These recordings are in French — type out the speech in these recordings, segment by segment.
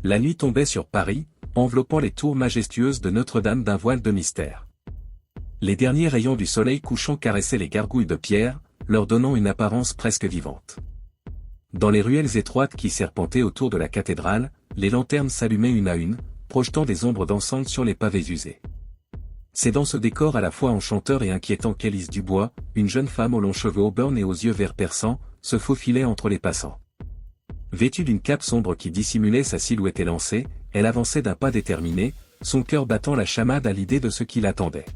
La nuit tombait sur Paris, enveloppant les tours majestueuses de Notre-Dame d'un voile de mystère. Les derniers rayons du soleil couchant caressaient les gargouilles de pierre, leur donnant une apparence presque vivante. Dans les ruelles étroites qui serpentaient autour de la cathédrale, les lanternes s'allumaient une à une, projetant des ombres dansantes sur les pavés usés. C'est dans ce décor à la fois enchanteur et inquiétant qu'Élise Dubois, une jeune femme aux longs cheveux auburn et aux yeux verts perçants, se faufilait entre les passants. Vêtue d'une cape sombre qui dissimulait sa silhouette élancée, elle avançait d'un pas déterminé, son cœur battant la chamade à l'idée de ce qui l'attendait.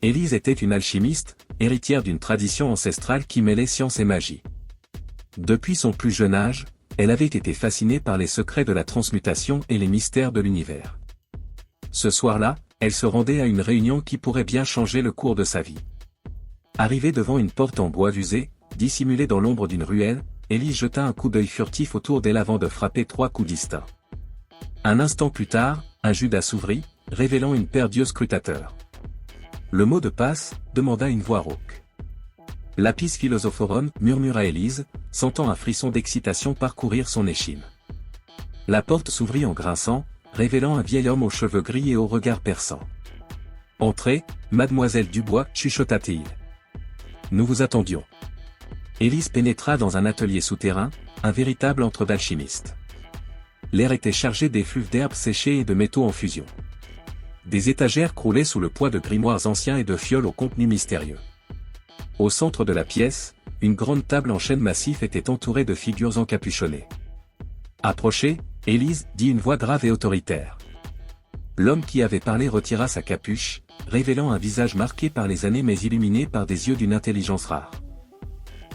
Élise était une alchimiste, héritière d'une tradition ancestrale qui mêlait science et magie. Depuis son plus jeune âge, elle avait été fascinée par les secrets de la transmutation et les mystères de l'univers. Ce soir-là, elle se rendait à une réunion qui pourrait bien changer le cours de sa vie. Arrivée devant une porte en bois usé, dissimulée dans l'ombre d'une ruelle, Élise jeta un coup d'œil furtif autour d'elle avant de frapper 3 coups distincts. Un instant plus tard, un Judas s'ouvrit, révélant une paire d'yeux scrutateurs. « Le mot de passe » demanda une voix rauque. « Lapis philosophorum » murmura Élise, sentant un frisson d'excitation parcourir son échine. La porte s'ouvrit en grinçant, révélant un vieil homme aux cheveux gris et au regard perçant. « Entrez, mademoiselle Dubois » chuchota-t-il. « Nous vous attendions. » Élise pénétra dans un atelier souterrain, un véritable antre d'alchimistes. L'air était chargé d'effluves d'herbes séchées et de métaux en fusion. Des étagères croulaient sous le poids de grimoires anciens et de fioles au contenu mystérieux. Au centre de la pièce, une grande table en chêne massif était entourée de figures encapuchonnées. « Approchez, Élise » dit une voix grave et autoritaire. L'homme qui avait parlé retira sa capuche, révélant un visage marqué par les années mais illuminé par des yeux d'une intelligence rare.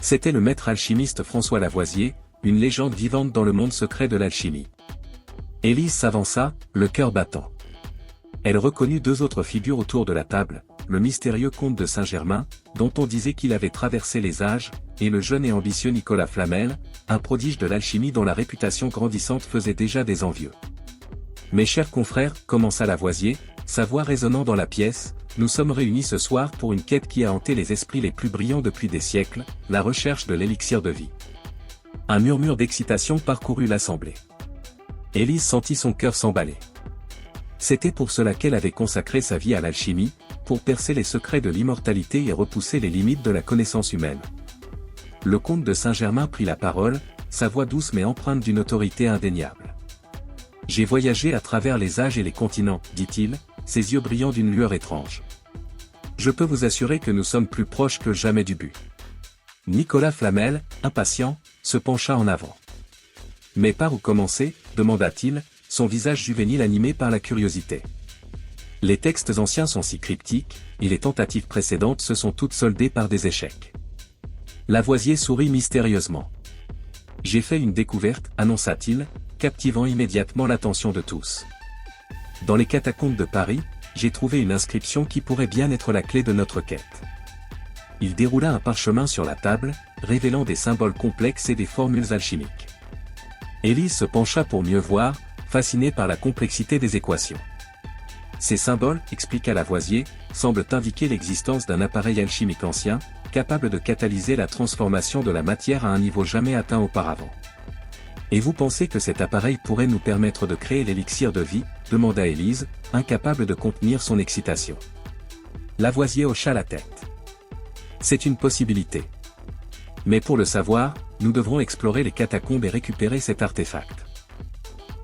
C'était le maître alchimiste François Lavoisier, une légende vivante dans le monde secret de l'alchimie. Élise s'avança, le cœur battant. Elle reconnut 2 autres figures autour de la table, le mystérieux comte de Saint-Germain, dont on disait qu'il avait traversé les âges, et le jeune et ambitieux Nicolas Flamel, un prodige de l'alchimie dont la réputation grandissante faisait déjà des envieux. « Mes chers confrères » commença Lavoisier, sa voix résonnant dans la pièce, « nous sommes réunis ce soir pour une quête qui a hanté les esprits les plus brillants depuis des siècles, la recherche de l'élixir de vie. » Un murmure d'excitation parcourut l'assemblée. Élise sentit son cœur s'emballer. C'était pour cela qu'elle avait consacré sa vie à l'alchimie, pour percer les secrets de l'immortalité et repousser les limites de la connaissance humaine. Le comte de Saint-Germain prit la parole, sa voix douce mais empreinte d'une autorité indéniable. « J'ai voyagé à travers les âges et les continents, dit-il, ses yeux brillant d'une lueur étrange. Je peux vous assurer que nous sommes plus proches que jamais du but. » Nicolas Flamel, impatient, se pencha en avant. « Mais par où commencer » demanda-t-il, son visage juvénile animé par la curiosité. « Les textes anciens sont si cryptiques, et les tentatives précédentes se sont toutes soldées par des échecs. » Lavoisier sourit mystérieusement. « J'ai fait une découverte, annonça-t-il, captivant immédiatement l'attention de tous. Dans les catacombes de Paris, j'ai trouvé une inscription qui pourrait bien être la clé de notre quête. » Il déroula un parchemin sur la table, révélant des symboles complexes et des formules alchimiques. Élise se pencha pour mieux voir, fascinée par la complexité des équations. Ces symboles, expliqua Lavoisier, semblent indiquer l'existence d'un appareil alchimique ancien, capable de catalyser la transformation de la matière à un niveau jamais atteint auparavant. « Et vous pensez que cet appareil pourrait nous permettre de créer l'élixir de vie » demanda Élise, incapable de contenir son excitation. Lavoisier hocha la tête. « C'est une possibilité. Mais pour le savoir, nous devrons explorer les catacombes et récupérer cet artefact. »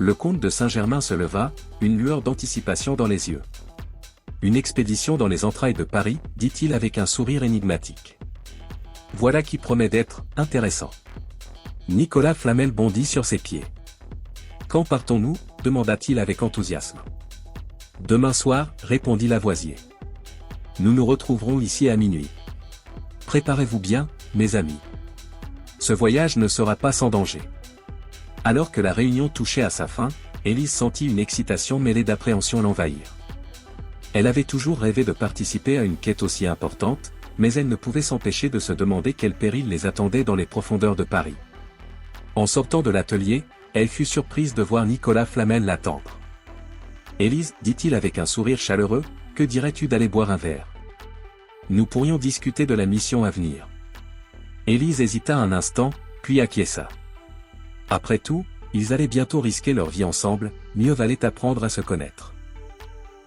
Le comte de Saint-Germain se leva, une lueur d'anticipation dans les yeux. « Une expédition dans les entrailles de Paris » dit-il avec un sourire énigmatique. « Voilà qui promet d'être intéressant. » Nicolas Flamel bondit sur ses pieds. « Quand partons-nous » demanda-t-il avec enthousiasme. « Demain soir » répondit Lavoisier. « Nous nous retrouverons ici à minuit. Préparez-vous bien, mes amis. Ce voyage ne sera pas sans danger. » Alors que la réunion touchait à sa fin, Élise sentit une excitation mêlée d'appréhension l'envahir. Elle avait toujours rêvé de participer à une quête aussi importante, mais elle ne pouvait s'empêcher de se demander quels périls les attendaient dans les profondeurs de Paris. En sortant de l'atelier, elle fut surprise de voir Nicolas Flamel l'attendre. « Élise, dit-il avec un sourire chaleureux, que dirais-tu d'aller boire un verre ? Nous pourrions discuter de la mission à venir. » Élise hésita un instant, puis acquiesça. Après tout, Ils allaient bientôt risquer leur vie ensemble, mieux valait apprendre à se connaître.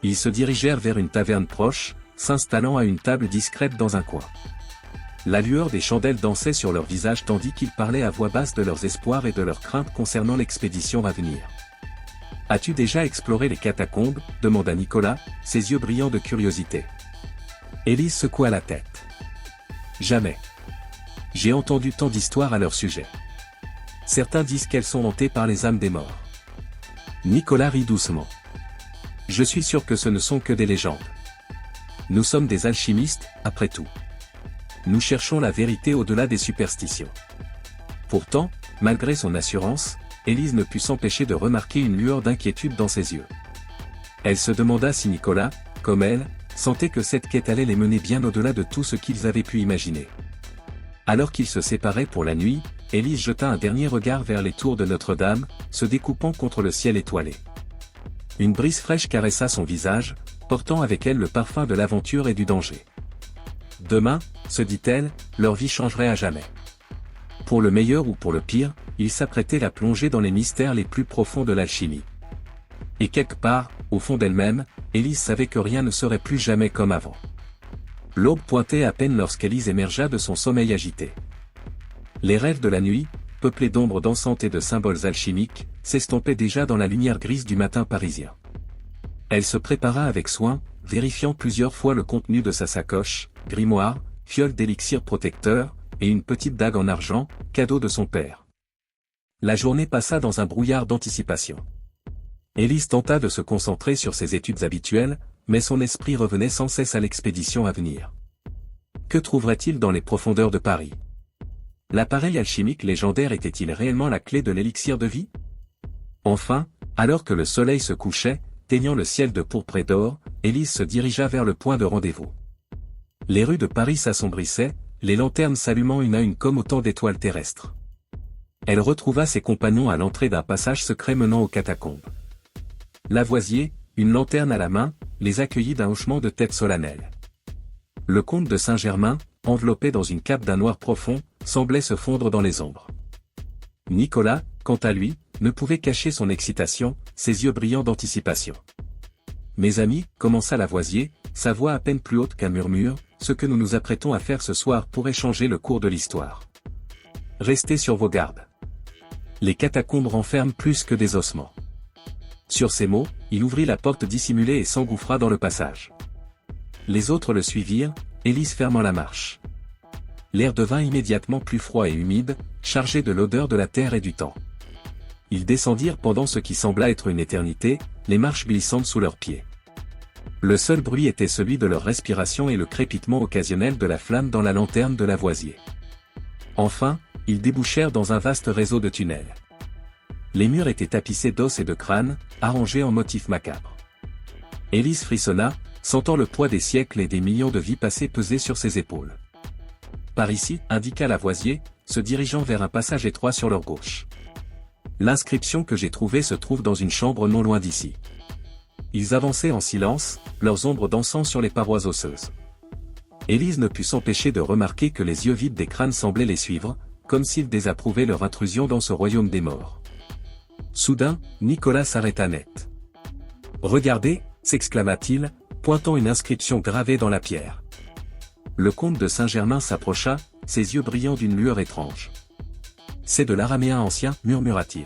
Ils se dirigèrent vers une taverne proche, s'installant à une table discrète dans un coin. La lueur des chandelles dansait sur leurs visages tandis qu'ils parlaient à voix basse de leurs espoirs et de leurs craintes concernant l'expédition à venir. « As-tu déjà exploré les catacombes » demanda Nicolas, ses yeux brillants de curiosité. Élise secoua la tête. « Jamais. J'ai entendu tant d'histoires à leur sujet. Certains disent qu'elles sont hantées par les âmes des morts. » Nicolas rit doucement. « Je suis sûr que ce ne sont que des légendes. Nous sommes des alchimistes, après tout. Nous cherchons la vérité au-delà des superstitions. » Pourtant, malgré son assurance, Élise ne put s'empêcher de remarquer une lueur d'inquiétude dans ses yeux. Elle se demanda si Nicolas, comme elle, sentait que cette quête allait les mener bien au-delà de tout ce qu'ils avaient pu imaginer. Alors qu'ils se séparaient pour la nuit, Élise jeta un dernier regard vers les tours de Notre-Dame, se découpant contre le ciel étoilé. Une brise fraîche caressa son visage, portant avec elle le parfum de l'aventure et du danger. Demain, se dit-elle, leur vie changerait à jamais. Pour le meilleur ou pour le pire, ils s'apprêtaient à plonger dans les mystères les plus profonds de l'alchimie. Et quelque part, au fond d'elle-même, Élise savait que rien ne serait plus jamais comme avant. L'aube pointait à peine lorsqu'Élise émergea de son sommeil agité. Les rêves de la nuit, peuplés d'ombres dansantes et de symboles alchimiques, s'estompaient déjà dans la lumière grise du matin parisien. Elle se prépara avec soin, vérifiant plusieurs fois le contenu de sa sacoche, grimoire, fiole d'élixir protecteur, et une petite dague en argent, cadeau de son père. La journée passa dans un brouillard d'anticipation. Élise tenta de se concentrer sur ses études habituelles, mais son esprit revenait sans cesse à l'expédition à venir. Que trouverait-il dans les profondeurs de Paris? L'appareil alchimique légendaire était-il réellement la clé de l'élixir de vie? Enfin, alors que le soleil se couchait, teignant le ciel de pourpre et d'or, Élise se dirigea vers le point de rendez-vous. Les rues de Paris s'assombrissaient, les lanternes s'allumant une à une comme autant d'étoiles terrestres. Elle retrouva ses compagnons à l'entrée d'un passage secret menant aux catacombes. Lavoisier, une lanterne à la main, les accueillit d'un hochement de tête solennel. Le comte de Saint-Germain, enveloppé dans une cape d'un noir profond, semblait se fondre dans les ombres. Nicolas, quant à lui, ne pouvait cacher son excitation, ses yeux brillants d'anticipation. « Mes amis, » commença Lavoisier, sa voix à peine plus haute qu'un murmure, « ce que nous nous apprêtons à faire ce soir pourrait changer le cours de l'histoire. Restez sur vos gardes. Les catacombes renferment plus que des ossements. » Sur ces mots, il ouvrit la porte dissimulée et s'engouffra dans le passage. Les autres le suivirent, Élise fermant la marche. L'air devint immédiatement plus froid et humide, chargé de l'odeur de la terre et du temps. Ils descendirent pendant ce qui sembla être une éternité, les marches glissantes sous leurs pieds. Le seul bruit était celui de leur respiration et le crépitement occasionnel de la flamme dans la lanterne de Lavoisier. Enfin, ils débouchèrent dans un vaste réseau de tunnels. Les murs étaient tapissés d'os et de crânes, arrangés en motifs macabres. Élise frissonna, sentant le poids des siècles et des millions de vies passées peser sur ses épaules. « Par ici » indiqua Lavoisier, se dirigeant vers un passage étroit sur leur gauche. « L'inscription que j'ai trouvée se trouve dans une chambre non loin d'ici. » Ils avançaient en silence, leurs ombres dansant sur les parois osseuses. Élise ne put s'empêcher de remarquer que les yeux vides des crânes semblaient les suivre, comme s'ils désapprouvaient leur intrusion dans ce royaume des morts. Soudain, Nicolas s'arrêta net. « Regardez » s'exclama-t-il, pointant une inscription gravée dans la pierre. Le comte de Saint-Germain s'approcha, ses yeux brillants d'une lueur étrange. « C'est de l'araméen ancien, murmura-t-il.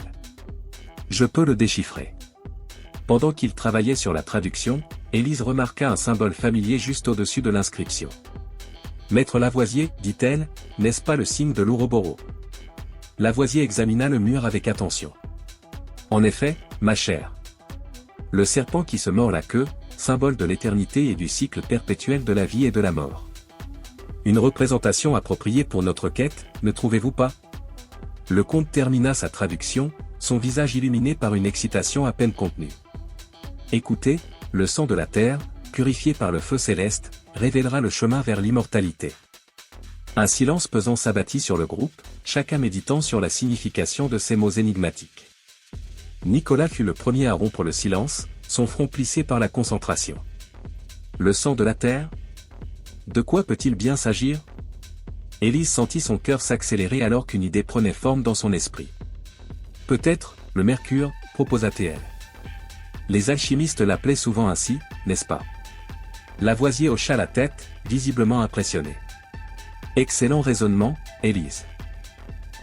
Je peux le déchiffrer. » Pendant qu'il travaillait sur la traduction, Élise remarqua un symbole familier juste au-dessus de l'inscription. « Maître Lavoisier, dit-elle, n'est-ce pas le signe de l'Ouroboros ?» Lavoisier examina le mur avec attention. « En effet, ma chère. Le serpent qui se mord la queue, symbole de l'éternité et du cycle perpétuel de la vie et de la mort. Une représentation appropriée pour notre quête, ne trouvez-vous pas ?» Le comte termina sa traduction, son visage illuminé par une excitation à peine contenue. « Écoutez, le sang de la terre, purifié par le feu céleste, révélera le chemin vers l'immortalité. » Un silence pesant s'abattit sur le groupe, chacun méditant sur la signification de ces mots énigmatiques. Nicolas fut le premier à rompre le silence, son front plissé par la concentration. « Le sang de la terre ? De quoi peut-il bien s'agir ?» Élise sentit son cœur s'accélérer alors qu'une idée prenait forme dans son esprit. « Peut-être, le mercure, proposa TL. Les alchimistes l'appelaient souvent ainsi, n'est-ce pas? Lavoisier hocha la tête, visiblement impressionné. Excellent raisonnement, Élise.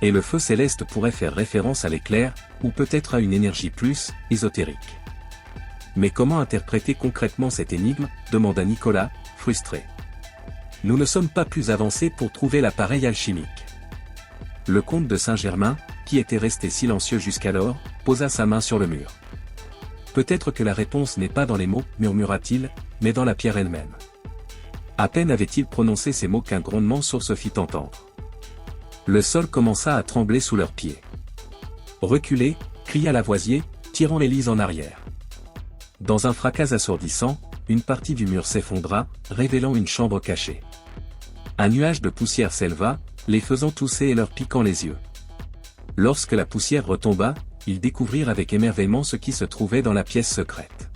Et le feu céleste pourrait faire référence à l'éclair, ou peut-être à une énergie plus ésotérique. Mais comment interpréter concrètement cette énigme, demanda Nicolas, frustré. Nous ne sommes pas plus avancés pour trouver l'appareil alchimique. Le comte de Saint-Germain, qui était resté silencieux jusqu'alors, posa sa main sur le mur. Peut-être que la réponse n'est pas dans les mots, murmura-t-il, mais dans la pierre elle-même. À peine avait-il prononcé ces mots qu'un grondement sourd se fit entendre. Le sol commença à trembler sous leurs pieds. Reculez, cria Lavoisier, tirant Élise en arrière. Dans un fracas assourdissant, une partie du mur s'effondra, révélant une chambre cachée. Un nuage de poussière s'éleva, les faisant tousser et leur piquant les yeux. Lorsque la poussière retomba, ils découvrirent avec émerveillement ce qui se trouvait dans la pièce secrète.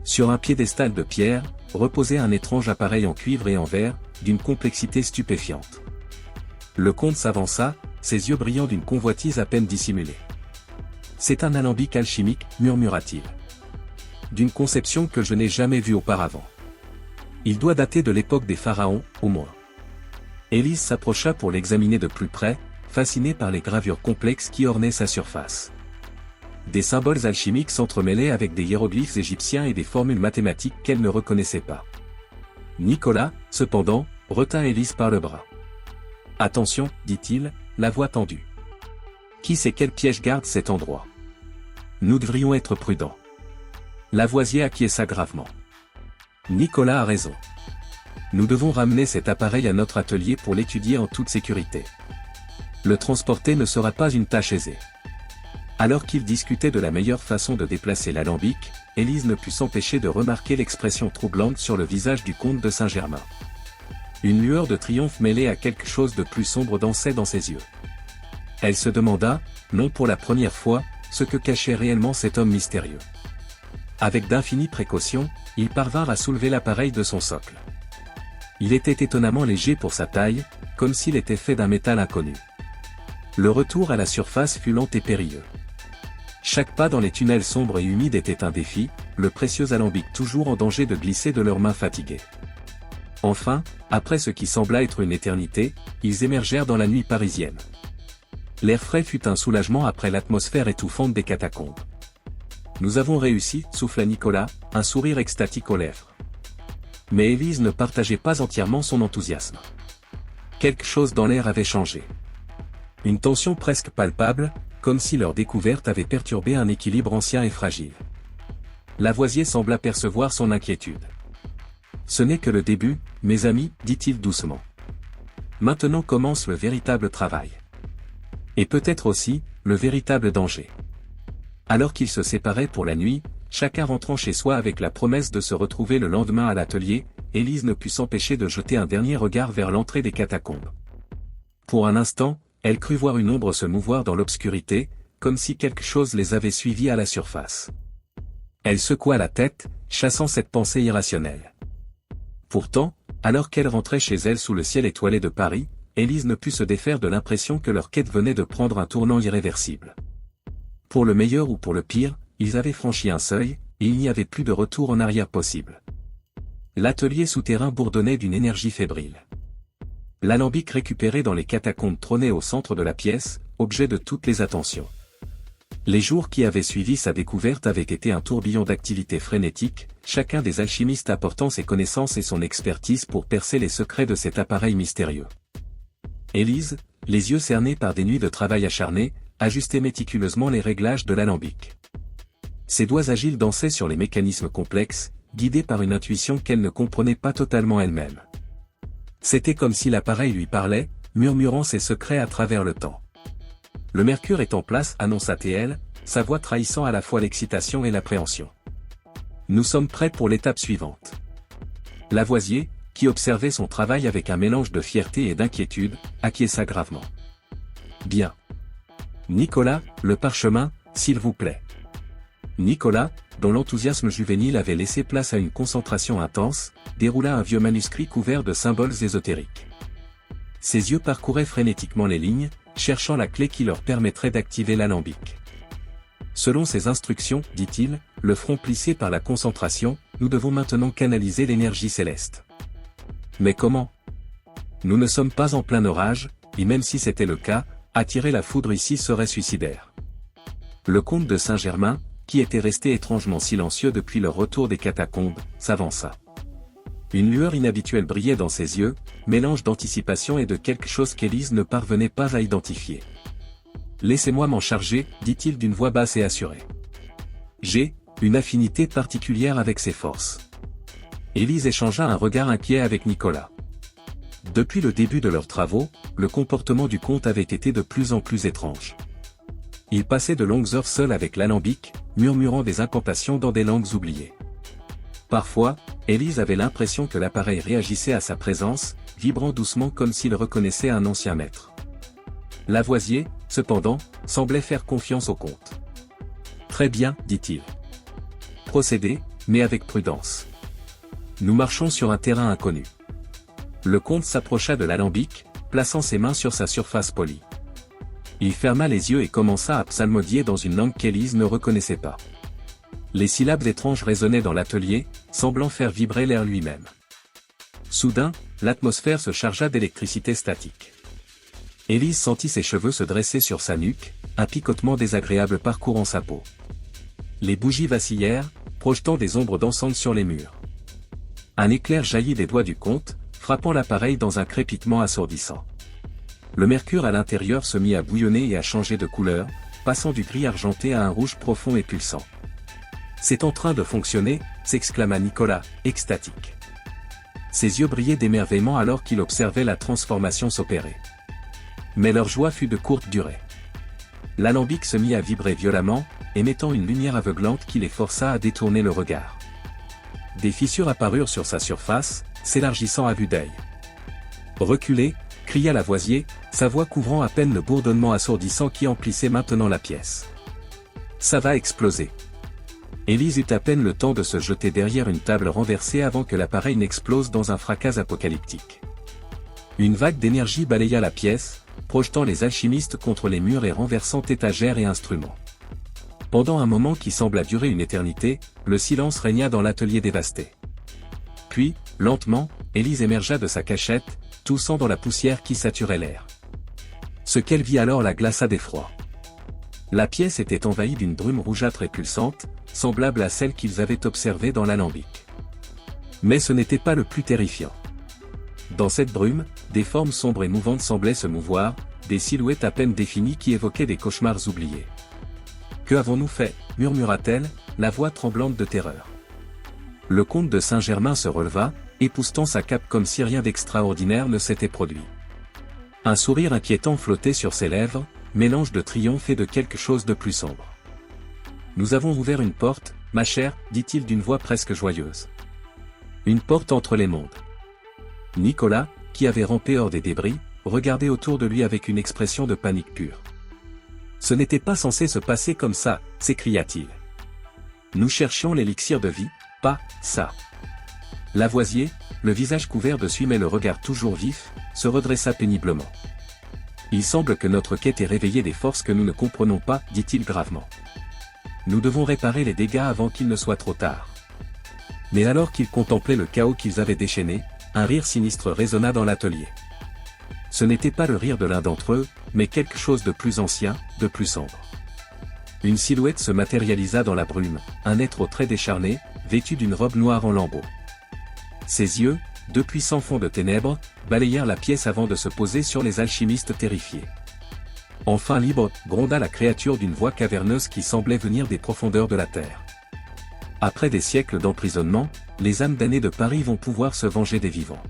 Sur un piédestal de pierre, reposait un étrange appareil en cuivre et en verre, d'une complexité stupéfiante. Le comte s'avança, ses yeux brillant d'une convoitise à peine dissimulée. « C'est un alambic alchimique, murmura-t-il. D'une conception que je n'ai jamais vue auparavant. Il doit dater de l'époque des pharaons, au moins. » Élise s'approcha pour l'examiner de plus près, fascinée par les gravures complexes qui ornaient sa surface. Des symboles alchimiques s'entremêlaient avec des hiéroglyphes égyptiens et des formules mathématiques qu'elle ne reconnaissait pas. Nicolas, cependant, retint Élise par le bras. « Attention, dit-il, la voix tendue. Qui sait quel piège garde cet endroit? Nous devrions être prudents. » Lavoisier acquiesça gravement. Nicolas a raison. Nous devons ramener cet appareil à notre atelier pour l'étudier en toute sécurité. Le transporter ne sera pas une tâche aisée. Alors qu'ils discutaient de la meilleure façon de déplacer l'alambic, Élise ne put s'empêcher de remarquer l'expression troublante sur le visage du comte de Saint-Germain. Une lueur de triomphe mêlée à quelque chose de plus sombre dansait dans ses yeux. Elle se demanda, non pour la première fois, ce que cachait réellement cet homme mystérieux. Avec d'infinies précautions, ils parvinrent à soulever l'appareil de son socle. Il était étonnamment léger pour sa taille, comme s'il était fait d'un métal inconnu. Le retour à la surface fut lent et périlleux. Chaque pas dans les tunnels sombres et humides était un défi, le précieux alambic toujours en danger de glisser de leurs mains fatiguées. Enfin, après ce qui sembla être une éternité, ils émergèrent dans la nuit parisienne. L'air frais fut un soulagement après l'atmosphère étouffante des catacombes. « Nous avons réussi, souffla Nicolas, un sourire extatique aux lèvres. Mais Élise ne partageait pas entièrement son enthousiasme. Quelque chose dans l'air avait changé. Une tension presque palpable, comme si leur découverte avait perturbé un équilibre ancien et fragile. Lavoisier sembla percevoir son inquiétude. « Ce n'est que le début, mes amis, dit-il doucement. Maintenant commence le véritable travail. Et peut-être aussi, le véritable danger. » Alors qu'ils se séparaient pour la nuit, chacun rentrant chez soi avec la promesse de se retrouver le lendemain à l'atelier, Élise ne put s'empêcher de jeter un dernier regard vers l'entrée des catacombes. Pour un instant, elle crut voir une ombre se mouvoir dans l'obscurité, comme si quelque chose les avait suivis à la surface. Elle secoua la tête, chassant cette pensée irrationnelle. Pourtant, alors qu'elle rentrait chez elle sous le ciel étoilé de Paris, Élise ne put se défaire de l'impression que leur quête venait de prendre un tournant irréversible. Pour le meilleur ou pour le pire, ils avaient franchi un seuil, et il n'y avait plus de retour en arrière possible. L'atelier souterrain bourdonnait d'une énergie fébrile. L'alambic récupéré dans les catacombes trônait au centre de la pièce, objet de toutes les attentions. Les jours qui avaient suivi sa découverte avaient été un tourbillon d'activité frénétique, chacun des alchimistes apportant ses connaissances et son expertise pour percer les secrets de cet appareil mystérieux. Élise, les yeux cernés par des nuits de travail acharné, ajustait méticuleusement les réglages de l'alambic. Ses doigts agiles dansaient sur les mécanismes complexes, guidés par une intuition qu'elle ne comprenait pas totalement elle-même. C'était comme si l'appareil lui parlait, murmurant ses secrets à travers le temps. « Le mercure est en place, annonça TL, sa voix trahissant à la fois l'excitation et l'appréhension. Nous sommes prêts pour l'étape suivante. » Lavoisier, qui observait son travail avec un mélange de fierté et d'inquiétude, acquiesça gravement. « Bien. Nicolas, le parchemin, s'il vous plaît. » Nicolas, dont l'enthousiasme juvénile avait laissé place à une concentration intense, déroula un vieux manuscrit couvert de symboles ésotériques. Ses yeux parcouraient frénétiquement les lignes, cherchant la clé qui leur permettrait d'activer l'alambic. Selon ses instructions, dit-il, le front plissé par la concentration, nous devons maintenant canaliser l'énergie céleste. Mais comment? Nous ne sommes pas en plein orage, et même si c'était le cas, attirer la foudre ici serait suicidaire. Le comte de Saint-Germain, qui était resté étrangement silencieux depuis leur retour des catacombes, s'avança. Une lueur inhabituelle brillait dans ses yeux, mélange d'anticipation et de quelque chose qu'Élise ne parvenait pas à identifier. « Laissez-moi m'en charger, dit-il d'une voix basse et assurée. J'ai une affinité particulière avec ses forces. » Élise échangea un regard inquiet avec Nicolas. Depuis le début de leurs travaux, le comportement du comte avait été de plus en plus étrange. Il passait de longues heures seul avec l'alambic, murmurant des incantations dans des langues oubliées. Parfois, Élise avait l'impression que l'appareil réagissait à sa présence, vibrant doucement comme s'il reconnaissait un ancien maître. Lavoisier, cependant, semblait faire confiance au comte. « Très bien, dit-il. Procédez, mais avec prudence. Nous marchons sur un terrain inconnu. » Le comte s'approcha de l'alambic, plaçant ses mains sur sa surface polie. Il ferma les yeux et commença à psalmodier dans une langue qu'Élise ne reconnaissait pas. Les syllabes étranges résonnaient dans l'atelier, semblant faire vibrer l'air lui-même. Soudain, l'atmosphère se chargea d'électricité statique. Élise sentit ses cheveux se dresser sur sa nuque, un picotement désagréable parcourant sa peau. Les bougies vacillèrent, projetant des ombres dansantes sur les murs. Un éclair jaillit des doigts du comte, frappant l'appareil dans un crépitement assourdissant. Le mercure à l'intérieur se mit à bouillonner et à changer de couleur, passant du gris argenté à un rouge profond et pulsant. « C'est en train de fonctionner !» s'exclama Nicolas, extatique. Ses yeux brillaient d'émerveillement alors qu'il observait la transformation s'opérer. Mais leur joie fut de courte durée. L'alambic se mit à vibrer violemment, émettant une lumière aveuglante qui les força à détourner le regard. Des fissures apparurent sur sa surface, s'élargissant à vue d'œil. « Reculez !» cria Lavoisier, sa voix couvrant à peine le bourdonnement assourdissant qui emplissait maintenant la pièce. « Ça va exploser !» Élise eut à peine le temps de se jeter derrière une table renversée avant que l'appareil n'explose dans un fracas apocalyptique. Une vague d'énergie balaya la pièce, projetant les alchimistes contre les murs et renversant étagères et instruments. Pendant un moment qui sembla durer une éternité, le silence régna dans l'atelier dévasté. Puis, lentement, Élise émergea de sa cachette, toussant dans la poussière qui saturait l'air. Ce qu'elle vit alors la glaça d'effroi. La pièce était envahie d'une brume rougeâtre et pulsante, semblable à celle qu'ils avaient observée dans l'alambic. Mais ce n'était pas le plus terrifiant. Dans cette brume, des formes sombres et mouvantes semblaient se mouvoir, des silhouettes à peine définies qui évoquaient des cauchemars oubliés. « Que avons-nous fait » murmura-t-elle, la voix tremblante de terreur. Le comte de Saint-Germain se releva, époussetant sa cape comme si rien d'extraordinaire ne s'était produit. Un sourire inquiétant flottait sur ses lèvres, mélange de triomphe et de quelque chose de plus sombre. « Nous avons ouvert une porte, ma chère, dit-il d'une voix presque joyeuse. Une porte entre les mondes. » Nicolas, qui avait rampé hors des débris, regardait autour de lui avec une expression de panique pure. « Ce n'était pas censé se passer comme ça, s'écria-t-il. Nous cherchions l'élixir de vie, pas ça. » Lavoisier, le visage couvert de suie mais le regard toujours vif, se redressa péniblement. « Il semble que notre quête ait réveillé des forces que nous ne comprenons pas, dit-il gravement. Nous devons réparer les dégâts avant qu'il ne soit trop tard. » Mais alors qu'ils contemplaient le chaos qu'ils avaient déchaîné, un rire sinistre résonna dans l'atelier. Ce n'était pas le rire de l'un d'entre eux, mais quelque chose de plus ancien, de plus sombre. Une silhouette se matérialisa dans la brume, un être aux traits décharnés, vêtu d'une robe noire en lambeaux. Ses yeux, deux puissants fonds de ténèbres, balayèrent la pièce avant de se poser sur les alchimistes terrifiés. « Enfin libre !» gronda la créature d'une voix caverneuse qui semblait venir des profondeurs de la terre. Après des siècles d'emprisonnement, les âmes damnées de Paris vont pouvoir se venger des vivants.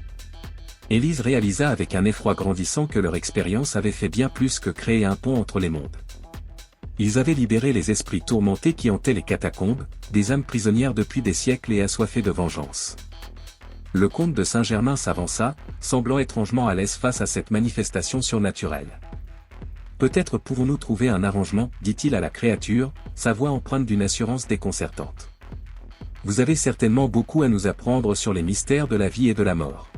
Élise réalisa avec un effroi grandissant que leur expérience avait fait bien plus que créer un pont entre les mondes. Ils avaient libéré les esprits tourmentés qui hantaient les catacombes, des âmes prisonnières depuis des siècles et assoiffées de vengeance. Le comte de Saint-Germain s'avança, semblant étrangement à l'aise face à cette manifestation surnaturelle. « Peut-être pouvons-nous trouver un arrangement, dit-il à la créature, sa voix empreinte d'une assurance déconcertante. Vous avez certainement beaucoup à nous apprendre sur les mystères de la vie et de la mort. »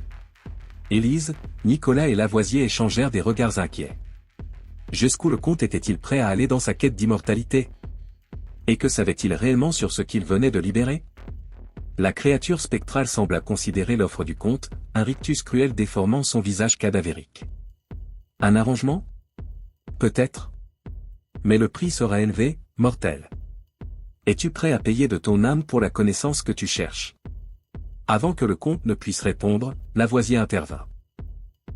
Élise, Nicolas et Lavoisier échangèrent des regards inquiets. Jusqu'où le comte était-il prêt à aller dans sa quête d'immortalité? Et que savait-il réellement sur ce qu'il venait de libérer? La créature spectrale sembla considérer l'offre du comte, un rictus cruel déformant son visage cadavérique. Un arrangement? Peut-être. Mais le prix sera élevé, mortel. Es-tu prêt à payer de ton âme pour la connaissance que tu cherches? Avant que le comte ne puisse répondre, Lavoisier intervint.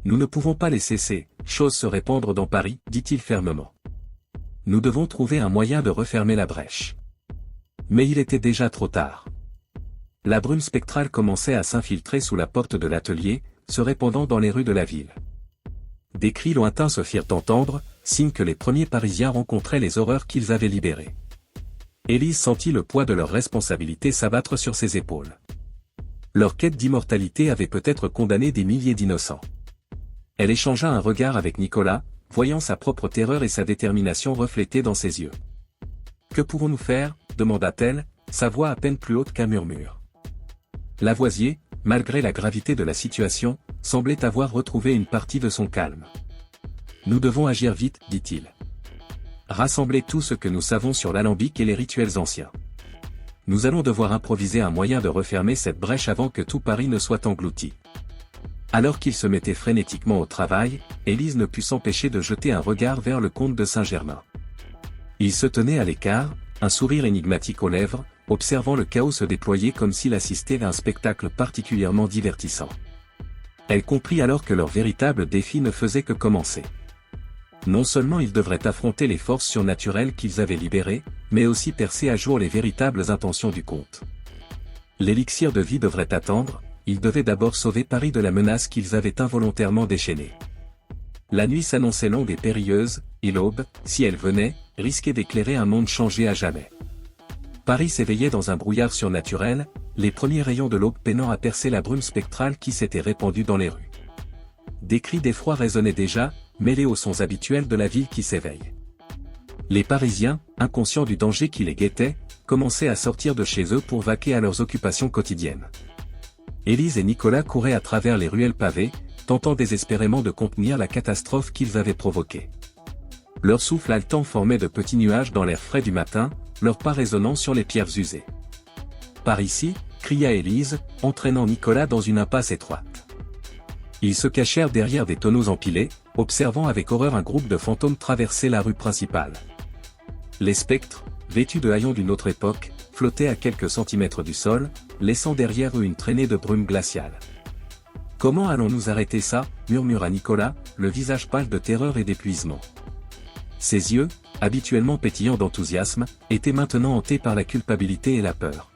Nous ne pouvons pas laisser ces choses se répandre dans Paris, dit-il fermement. Nous devons trouver un moyen de refermer la brèche. Mais il était déjà trop tard. La brume spectrale commençait à s'infiltrer sous la porte de l'atelier, se répandant dans les rues de la ville. Des cris lointains se firent entendre, signe que les premiers Parisiens rencontraient les horreurs qu'ils avaient libérées. Élise sentit le poids de leur responsabilité s'abattre sur ses épaules. Leur quête d'immortalité avait peut-être condamné des milliers d'innocents. Elle échangea un regard avec Nicolas, voyant sa propre terreur et sa détermination reflétées dans ses yeux. « Que pouvons-nous faire » demanda-t-elle, sa voix à peine plus haute qu'un murmure. Lavoisier, malgré la gravité de la situation, semblait avoir retrouvé une partie de son calme. « Nous devons agir vite, dit-il. Rassembler tout ce que nous savons sur l'alambic et les rituels anciens. Nous allons devoir improviser un moyen de refermer cette brèche avant que tout Paris ne soit englouti. » Alors qu'il se mettait frénétiquement au travail, Élise ne put s'empêcher de jeter un regard vers le comte de Saint-Germain. Il se tenait à l'écart, un sourire énigmatique aux lèvres, observant le chaos se déployer comme s'il assistait à un spectacle particulièrement divertissant. Elle comprit alors que leur véritable défi ne faisait que commencer. Non seulement ils devraient affronter les forces surnaturelles qu'ils avaient libérées, mais aussi percer à jour les véritables intentions du comte. L'élixir de vie devrait attendre, ils devaient d'abord sauver Paris de la menace qu'ils avaient involontairement déchaînée. La nuit s'annonçait longue et périlleuse, et l'aube, si elle venait, risquait d'éclairer un monde changé à jamais. Paris s'éveillait dans un brouillard surnaturel, les premiers rayons de l'aube peinant à percer la brume spectrale qui s'était répandue dans les rues. Des cris d'effroi résonnaient déjà, mêlés aux sons habituels de la ville qui s'éveille. Les Parisiens, inconscients du danger qui les guettait, commençaient à sortir de chez eux pour vaquer à leurs occupations quotidiennes. Élise et Nicolas couraient à travers les ruelles pavées, tentant désespérément de contenir la catastrophe qu'ils avaient provoquée. Leur souffle haletant formait de petits nuages dans l'air frais du matin, leurs pas résonnant sur les pierres usées. « Par ici » cria Élise, entraînant Nicolas dans une impasse étroite. Ils se cachèrent derrière des tonneaux empilés, observant avec horreur un groupe de fantômes traverser la rue principale. Les spectres, vêtus de haillons d'une autre époque, flottaient à quelques centimètres du sol, laissant derrière eux une traînée de brume glaciale. « Comment allons-nous arrêter ça » murmura Nicolas, le visage pâle de terreur et d'épuisement. Ses yeux, habituellement pétillants d'enthousiasme, étaient maintenant hantés par la culpabilité et la peur.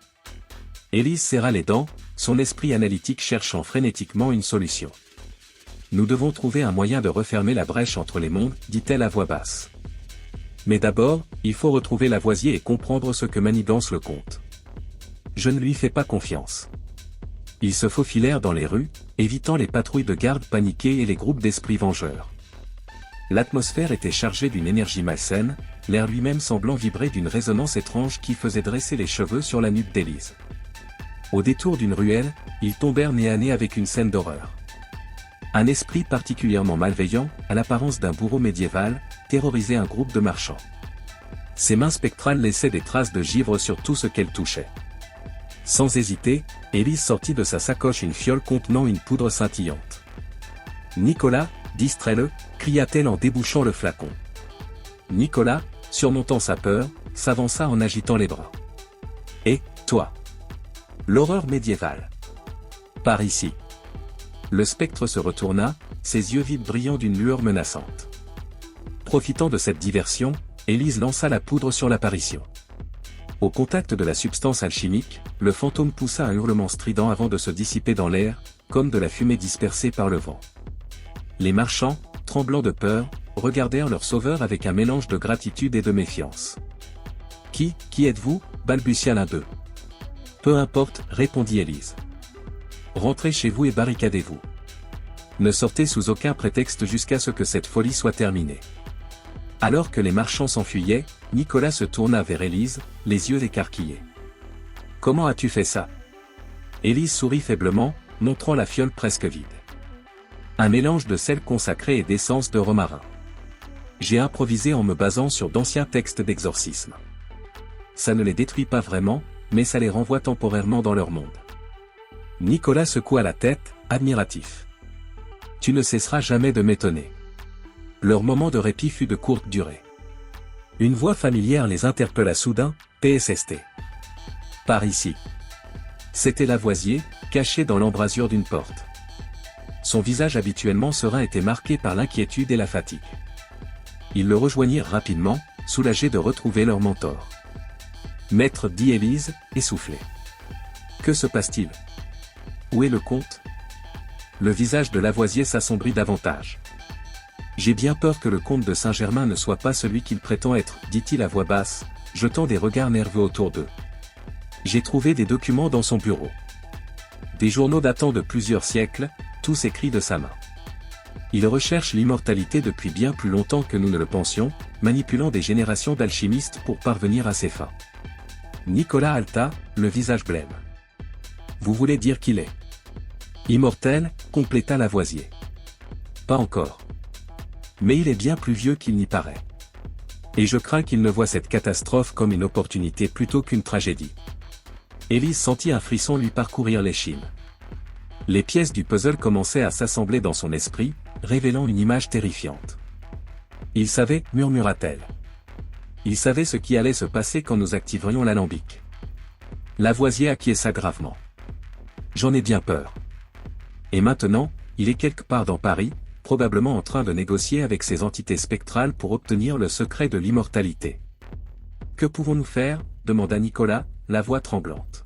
Élise serra les dents, son esprit analytique cherchant frénétiquement une solution. « Nous devons trouver un moyen de refermer la brèche entre les mondes, dit-elle à voix basse. Mais d'abord, il faut retrouver Lavoisier et comprendre ce que manigance le comte. Je ne lui fais pas confiance. » Ils se faufilèrent dans les rues, évitant les patrouilles de gardes paniquées et les groupes d'esprits vengeurs. L'atmosphère était chargée d'une énergie malsaine, l'air lui-même semblant vibrer d'une résonance étrange qui faisait dresser les cheveux sur la nuque d'Élise. Au détour d'une ruelle, ils tombèrent nez à nez avec une scène d'horreur. Un esprit particulièrement malveillant, à l'apparence d'un bourreau médiéval, terrorisait un groupe de marchands. Ses mains spectrales laissaient des traces de givre sur tout ce qu'elle touchait. Sans hésiter, Élise sortit de sa sacoche une fiole contenant une poudre scintillante. « Nicolas, distrais-le » cria-t-elle en débouchant le flacon. Nicolas, surmontant sa peur, s'avança en agitant les bras. « Et, toi ?» L'horreur médiévale. « Par ici. » Le spectre se retourna, ses yeux vides brillant d'une lueur menaçante. Profitant de cette diversion, Élise lança la poudre sur l'apparition. Au contact de la substance alchimique, le fantôme poussa un hurlement strident avant de se dissiper dans l'air, comme de la fumée dispersée par le vent. Les marchands, tremblants de peur, regardèrent leur sauveur avec un mélange de gratitude et de méfiance. « Qui êtes-vous » balbutia l'un d'eux. « Peu importe, » répondit Élise. « Rentrez chez vous et barricadez-vous. Ne sortez sous aucun prétexte jusqu'à ce que cette folie soit terminée. » Alors que les marchands s'enfuyaient, Nicolas se tourna vers Élise, les yeux écarquillés. « Comment as-tu fait ça » Élise sourit faiblement, montrant la fiole presque vide. Un mélange de sel consacré et d'essence de romarin. J'ai improvisé en me basant sur d'anciens textes d'exorcisme. ça ne les détruit pas vraiment, mais ça les renvoie temporairement dans leur monde. Nicolas secoua la tête, admiratif. Tu ne cesseras jamais de m'étonner. Leur moment de répit fut de courte durée. Une voix familière les interpella soudain, PSST. Par ici. C'était Lavoisier, caché dans l'embrasure d'une porte. Son visage habituellement serein était marqué par l'inquiétude et la fatigue. Ils le rejoignirent rapidement, soulagés de retrouver leur mentor. Maître, dit Élise, essoufflée. Que se passe-t-il? Où est le comte? Le visage de Lavoisier s'assombrit davantage. J'ai bien peur que le comte de Saint-Germain ne soit pas celui qu'il prétend être, dit-il à voix basse, jetant des regards nerveux autour d'eux. J'ai trouvé des documents dans son bureau. Des journaux datant de plusieurs siècles, tous écrits de sa main. Il recherche l'immortalité depuis bien plus longtemps que nous ne le pensions, manipulant des générations d'alchimistes pour parvenir à ses fins. Nicolas halta, le visage blême. Vous voulez dire qu'il est immortel, compléta Lavoisier. Pas encore. Mais il est bien plus vieux qu'il n'y paraît. Et je crains qu'il ne voie cette catastrophe comme une opportunité plutôt qu'une tragédie. Élise sentit un frisson lui parcourir l'échine. Les pièces du puzzle commençaient à s'assembler dans son esprit, révélant une image terrifiante. Il savait, murmura-t-elle. Il savait ce qui allait se passer quand nous activerions l'alambic. Lavoisier acquiesça gravement. J'en ai bien peur. Et maintenant, il est quelque part dans Paris, probablement en train de négocier avec ces entités spectrales pour obtenir le secret de l'immortalité. Que pouvons-nous faire? Demanda Nicolas, la voix tremblante.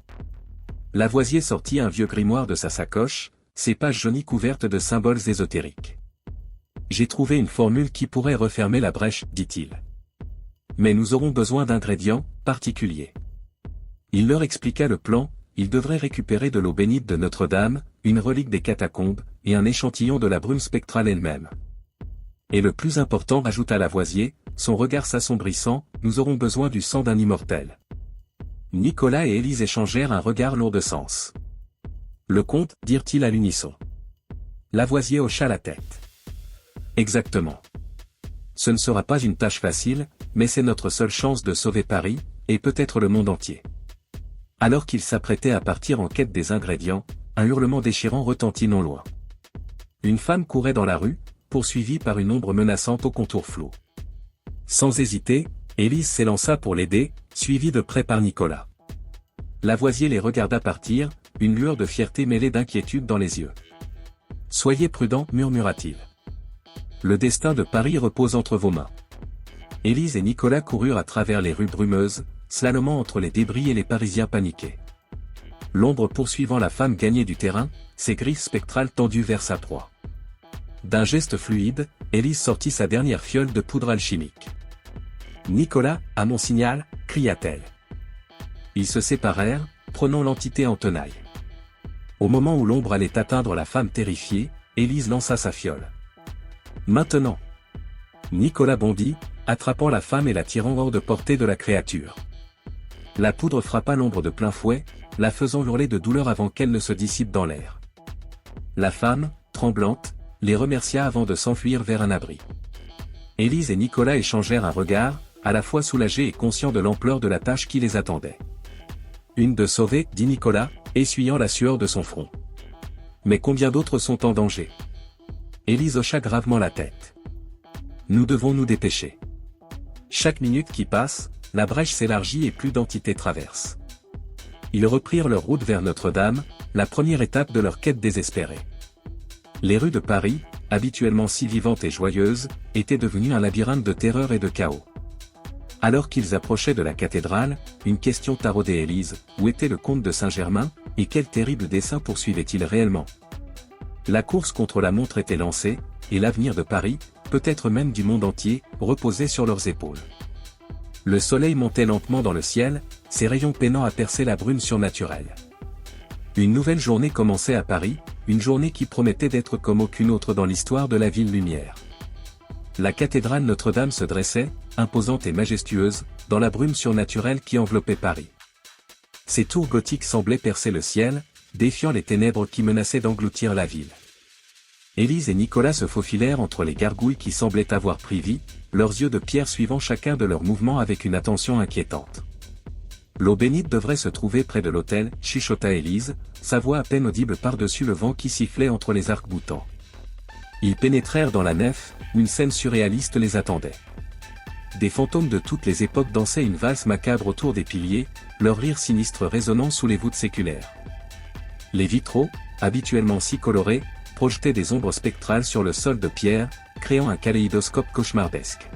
Lavoisier sortit un vieux grimoire de sa sacoche, ses pages jaunies couvertes de symboles ésotériques. J'ai trouvé une formule qui pourrait refermer la brèche, dit-il. Mais nous aurons besoin d'ingrédients particuliers. Il leur expliqua le plan. Ils devraient récupérer de l'eau bénite de Notre-Dame, une relique des catacombes, et un échantillon de la brume spectrale elle-même. Et le plus important, ajouta Lavoisier, son regard s'assombrissant, nous aurons besoin du sang d'un immortel. Nicolas et Élise échangèrent un regard lourd de sens. Le comte, dirent-ils à l'unisson. Lavoisier hocha la tête. Exactement. Ce ne sera pas une tâche facile, mais c'est notre seule chance de sauver Paris, et peut-être le monde entier. Alors qu'il s'apprêtait à partir en quête des ingrédients, un hurlement déchirant retentit non loin. Une femme courait dans la rue, poursuivie par une ombre menaçante au contour flou. Sans hésiter, Élise s'élança pour l'aider, suivie de près par Nicolas. Lavoisier les regarda partir, une lueur de fierté mêlée d'inquiétude dans les yeux. « Soyez prudents, murmura-t-il. Le destin de Paris repose entre vos mains. » Élise et Nicolas coururent à travers les rues brumeuses, slalomant entre les débris et les Parisiens paniqués. L'ombre poursuivant la femme gagnait du terrain, ses griffes spectrales tendues vers sa proie. D'un geste fluide, Élise sortit sa dernière fiole de poudre alchimique. « Nicolas, à mon signal !» cria-t-elle. Ils se séparèrent, prenant l'entité en tenaille. Au moment où l'ombre allait atteindre la femme terrifiée, Élise lança sa fiole. « Maintenant !» Nicolas bondit, attrapant la femme et la tirant hors de portée de la créature. La poudre frappa l'ombre de plein fouet, la faisant hurler de douleur avant qu'elle ne se dissipe dans l'air. La femme, tremblante, les remercia avant de s'enfuir vers un abri. Élise et Nicolas échangèrent un regard, à la fois soulagés et conscients de l'ampleur de la tâche qui les attendait. Une de sauvée, dit Nicolas, essuyant la sueur de son front. Mais combien d'autres sont en danger? Élise hocha gravement la tête. Nous devons nous dépêcher. Chaque minute qui passe, la brèche s'élargit et plus d'entités traversent. Ils reprirent leur route vers Notre-Dame, la première étape de leur quête désespérée. Les rues de Paris, habituellement si vivantes et joyeuses, étaient devenues un labyrinthe de terreur et de chaos. Alors qu'ils approchaient de la cathédrale, une question taraudait Élise, où était le comte de Saint-Germain, et quel terrible dessein poursuivait-il réellement? La course contre la montre était lancée, et l'avenir de Paris, peut-être même du monde entier, reposait sur leurs épaules. Le soleil montait lentement dans le ciel, ses rayons peinant à percer la brume surnaturelle. Une nouvelle journée commençait à Paris, une journée qui promettait d'être comme aucune autre dans l'histoire de la ville lumière. La cathédrale Notre-Dame se dressait, imposante et majestueuse, dans la brume surnaturelle qui enveloppait Paris. Ses tours gothiques semblaient percer le ciel, défiant les ténèbres qui menaçaient d'engloutir la ville. Élise et Nicolas se faufilèrent entre les gargouilles qui semblaient avoir pris vie, leurs yeux de pierre suivant chacun de leurs mouvements avec une attention inquiétante. L'eau bénite devrait se trouver près de l'autel, chuchota Élise, sa voix à peine audible par-dessus le vent qui sifflait entre les arcs-boutants. Ils pénétrèrent dans la nef, une scène surréaliste les attendait. Des fantômes de toutes les époques dansaient une valse macabre autour des piliers, leur rire sinistre résonnant sous les voûtes séculaires. Les vitraux, habituellement si colorés, projetaient des ombres spectrales sur le sol de pierre, créant un kaléidoscope cauchemardesque.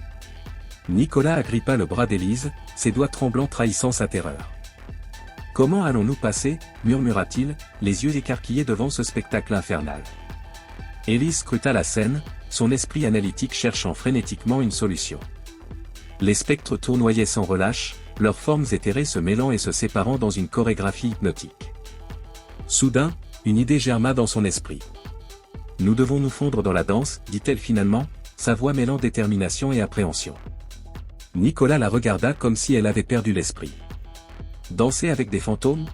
Nicolas agrippa le bras d'Élise, ses doigts tremblants trahissant sa terreur. « Comment allons-nous passer » murmura-t-il, les yeux écarquillés devant ce spectacle infernal. Élise scruta la scène, son esprit analytique cherchant frénétiquement une solution. Les spectres tournoyaient sans relâche, leurs formes éthérées se mêlant et se séparant dans une chorégraphie hypnotique. Soudain, une idée germa dans son esprit. « Nous devons nous fondre dans la danse, dit-elle finalement, sa voix mêlant détermination et appréhension. Nicolas la regarda comme si elle avait perdu l'esprit. « Danser avec des fantômes ?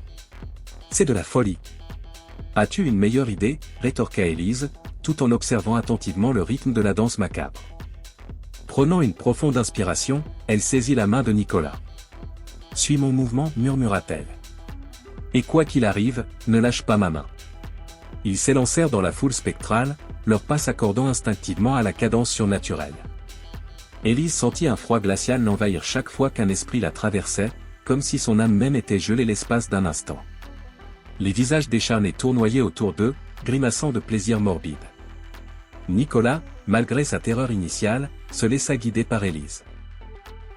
C'est de la folie. »« As-tu une meilleure idée » rétorqua Élise, tout en observant attentivement le rythme de la danse macabre. Prenant une profonde inspiration, elle saisit la main de Nicolas. « Suis mon mouvement » murmura-t-elle. « Et quoi qu'il arrive, ne lâche pas ma main. » Ils s'élancèrent dans la foule spectrale, leurs pas s'accordant instinctivement à la cadence surnaturelle. Élise sentit un froid glacial l'envahir chaque fois qu'un esprit la traversait, comme si son âme même était gelée l'espace d'un instant. Les visages décharnés tournoyaient autour d'eux, grimaçant de plaisir morbide. Nicolas, malgré sa terreur initiale, se laissa guider par Élise.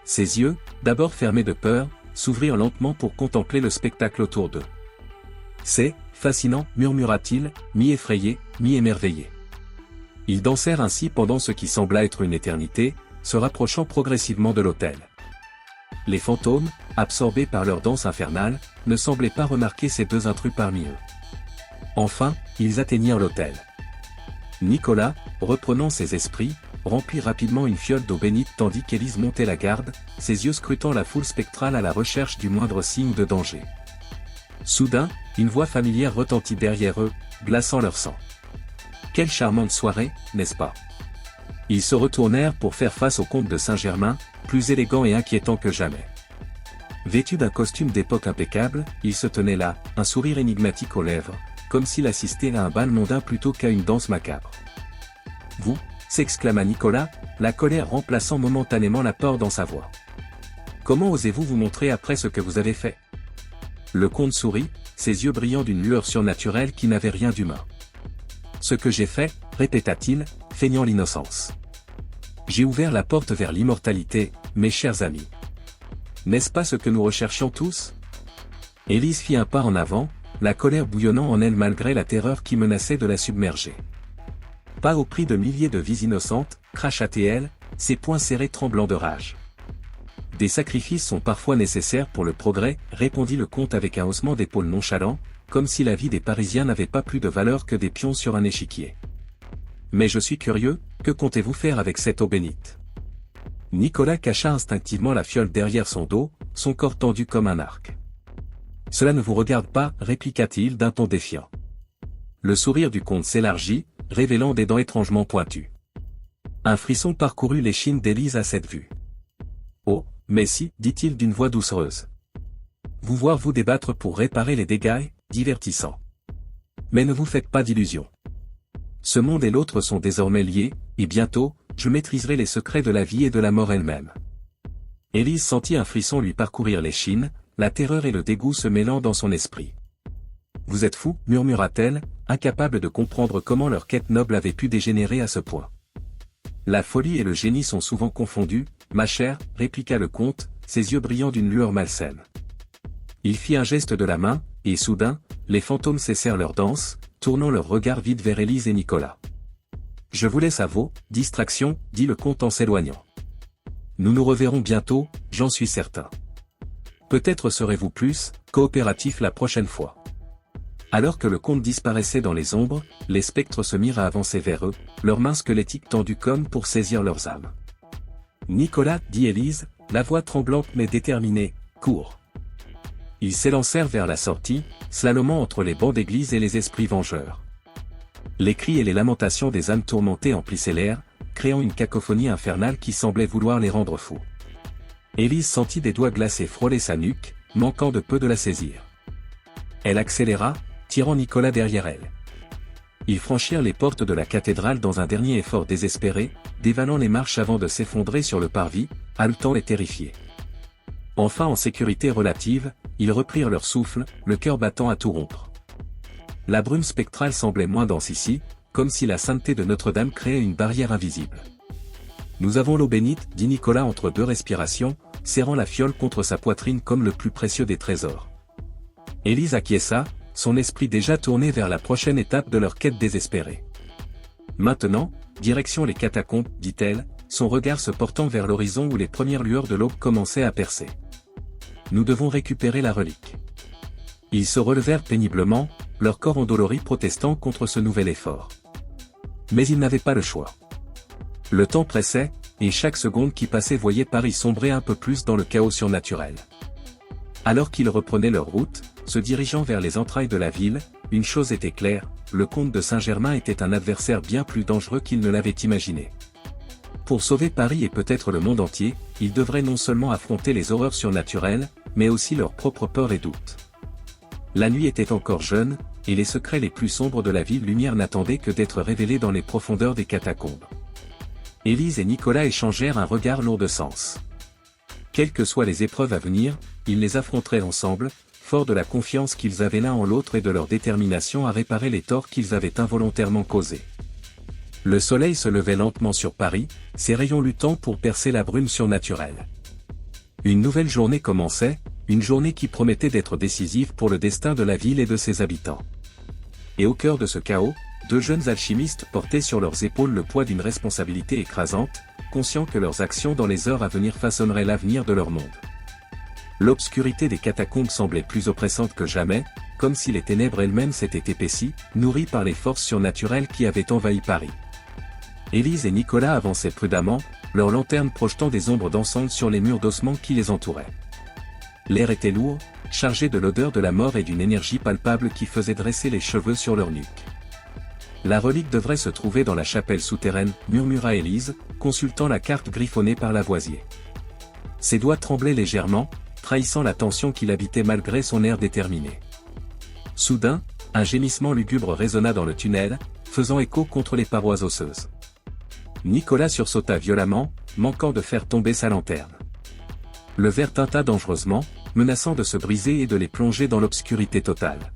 Ses yeux, d'abord fermés de peur, s'ouvrirent lentement pour contempler le spectacle autour d'eux. « C'est fascinant » murmura-t-il, mi-effrayé, mi-émerveillé. Ils dansèrent ainsi pendant ce qui sembla être une éternité, se rapprochant progressivement de l'autel. Les fantômes, absorbés par leur danse infernale, ne semblaient pas remarquer ces deux intrus parmi eux. Enfin, ils atteignirent l'autel. Nicolas, reprenant ses esprits, remplit rapidement une fiole d'eau bénite tandis qu'Élise montait la garde, ses yeux scrutant la foule spectrale à la recherche du moindre signe de danger. Soudain, une voix familière retentit derrière eux, glaçant leur sang. Quelle charmante soirée, n'est-ce pas ? Ils se retournèrent pour faire face au comte de Saint-Germain, plus élégant et inquiétant que jamais. Vêtu d'un costume d'époque impeccable, il se tenait là, un sourire énigmatique aux lèvres, comme s'il assistait à un bal mondain plutôt qu'à une danse macabre. « Vous » s'exclama Nicolas, la colère remplaçant momentanément la peur dans sa voix. « Comment osez-vous vous montrer après ce que vous avez fait ?» Le comte sourit, ses yeux brillant d'une lueur surnaturelle qui n'avait rien d'humain. « Ce que j'ai fait, » répéta-t-il, feignant l'innocence. « J'ai ouvert la porte vers l'immortalité, mes chers amis. N'est-ce pas ce que nous recherchions tous ?» Élise fit un pas en avant, la colère bouillonnant en elle malgré la terreur qui menaçait de la submerger. « Pas au prix de milliers de vies innocentes, » cracha-t-elle, ses poings serrés tremblants de rage. « Des sacrifices sont parfois nécessaires pour le progrès, » répondit le comte avec un haussement d'épaules nonchalant, comme si la vie des Parisiens n'avait pas plus de valeur que des pions sur un échiquier. « Mais je suis curieux, que comptez-vous faire avec cette eau bénite ?» Nicolas cacha instinctivement la fiole derrière son dos, son corps tendu comme un arc. « Cela ne vous regarde pas, » répliqua-t-il d'un ton défiant. Le sourire du comte s'élargit, révélant des dents étrangement pointues. Un frisson parcourut l'échine d'Élise à cette vue. « Oh, mais si, » dit-il d'une voix doucereuse. « Vous voir vous débattre pour réparer les dégâts, divertissant. Mais ne vous faites pas d'illusions. Ce monde et l'autre sont désormais liés, et bientôt, je maîtriserai les secrets de la vie et de la mort elle-même. » Élise sentit un frisson lui parcourir l'échine, la terreur et le dégoût se mêlant dans son esprit. « Vous êtes fou, » murmura-t-elle, incapable de comprendre comment leur quête noble avait pu dégénérer à ce point. « La folie et le génie sont souvent confondus, ma chère, » répliqua le comte, ses yeux brillant d'une lueur malsaine. Il fit un geste de la main, et soudain, les fantômes cessèrent leur danse, tournant leur regard vide vers Élise et Nicolas. « Je vous laisse à vos distractions, » dit le comte en s'éloignant. « Nous nous reverrons bientôt, j'en suis certain. Peut-être serez-vous plus coopératif la prochaine fois. » Alors que le comte disparaissait dans les ombres, les spectres se mirent à avancer vers eux, leurs mains squelettiques tendues comme pour saisir leurs âmes. « Nicolas, » dit Élise, la voix tremblante mais déterminée, « cours. » Ils s'élancèrent vers la sortie, slalomant entre les bancs d'église et les esprits vengeurs. Les cris et les lamentations des âmes tourmentées emplissaient l'air, créant une cacophonie infernale qui semblait vouloir les rendre fous. Élise sentit des doigts glacés frôler sa nuque, manquant de peu de la saisir. Elle accéléra, tirant Nicolas derrière elle. Ils franchirent les portes de la cathédrale dans un dernier effort désespéré, dévalant les marches avant de s'effondrer sur le parvis, haletant et terrifiés. Enfin en sécurité relative, ils reprirent leur souffle, le cœur battant à tout rompre. La brume spectrale semblait moins dense ici, comme si la sainteté de Notre-Dame créait une barrière invisible. « Nous avons l'eau bénite, dit Nicolas entre deux respirations, serrant la fiole contre sa poitrine comme le plus précieux des trésors. Élise acquiesça, son esprit déjà tourné vers la prochaine étape de leur quête désespérée. Maintenant, direction les catacombes, dit-elle, son regard se portant vers l'horizon où les premières lueurs de l'aube commençaient à percer. Nous devons récupérer la relique. Ils se relevèrent péniblement, leur corps endolori protestant contre ce nouvel effort. Mais ils n'avaient pas le choix. Le temps pressait, et chaque seconde qui passait voyait Paris sombrer un peu plus dans le chaos surnaturel. Alors qu'ils reprenaient leur route, se dirigeant vers les entrailles de la ville, une chose était claire, le comte de Saint-Germain était un adversaire bien plus dangereux qu'il ne l'avait imaginé. Pour sauver Paris et peut-être le monde entier, ils devraient non seulement affronter les horreurs surnaturelles, mais aussi leurs propres peurs et doutes. La nuit était encore jeune, et les secrets les plus sombres de la ville lumière n'attendaient que d'être révélés dans les profondeurs des catacombes. Élise et Nicolas échangèrent un regard lourd de sens. Quelles que soient les épreuves à venir, ils les affronteraient ensemble, forts de la confiance qu'ils avaient l'un en l'autre et de leur détermination à réparer les torts qu'ils avaient involontairement causés. Le soleil se levait lentement sur Paris, ses rayons luttant pour percer la brume surnaturelle. Une nouvelle journée commençait, une journée qui promettait d'être décisive pour le destin de la ville et de ses habitants. Et au cœur de ce chaos, deux jeunes alchimistes portaient sur leurs épaules le poids d'une responsabilité écrasante, conscients que leurs actions dans les heures à venir façonneraient l'avenir de leur monde. L'obscurité des catacombes semblait plus oppressante que jamais, comme si les ténèbres elles-mêmes s'étaient épaissies, nourries par les forces surnaturelles qui avaient envahi Paris. Élise et Nicolas avançaient prudemment, leurs lanternes projetant des ombres dansantes sur les murs d'ossements qui les entouraient. L'air était lourd, chargé de l'odeur de la mort et d'une énergie palpable qui faisait dresser les cheveux sur leur nuque. La relique devrait se trouver dans la chapelle souterraine, murmura Élise, consultant la carte griffonnée par Lavoisier. Ses doigts tremblaient légèrement, trahissant la tension qui l'habitait malgré son air déterminé. Soudain, un gémissement lugubre résonna dans le tunnel, faisant écho contre les parois osseuses. Nicolas sursauta violemment, manquant de faire tomber sa lanterne. Le verre tinta dangereusement, menaçant de se briser et de les plonger dans l'obscurité totale.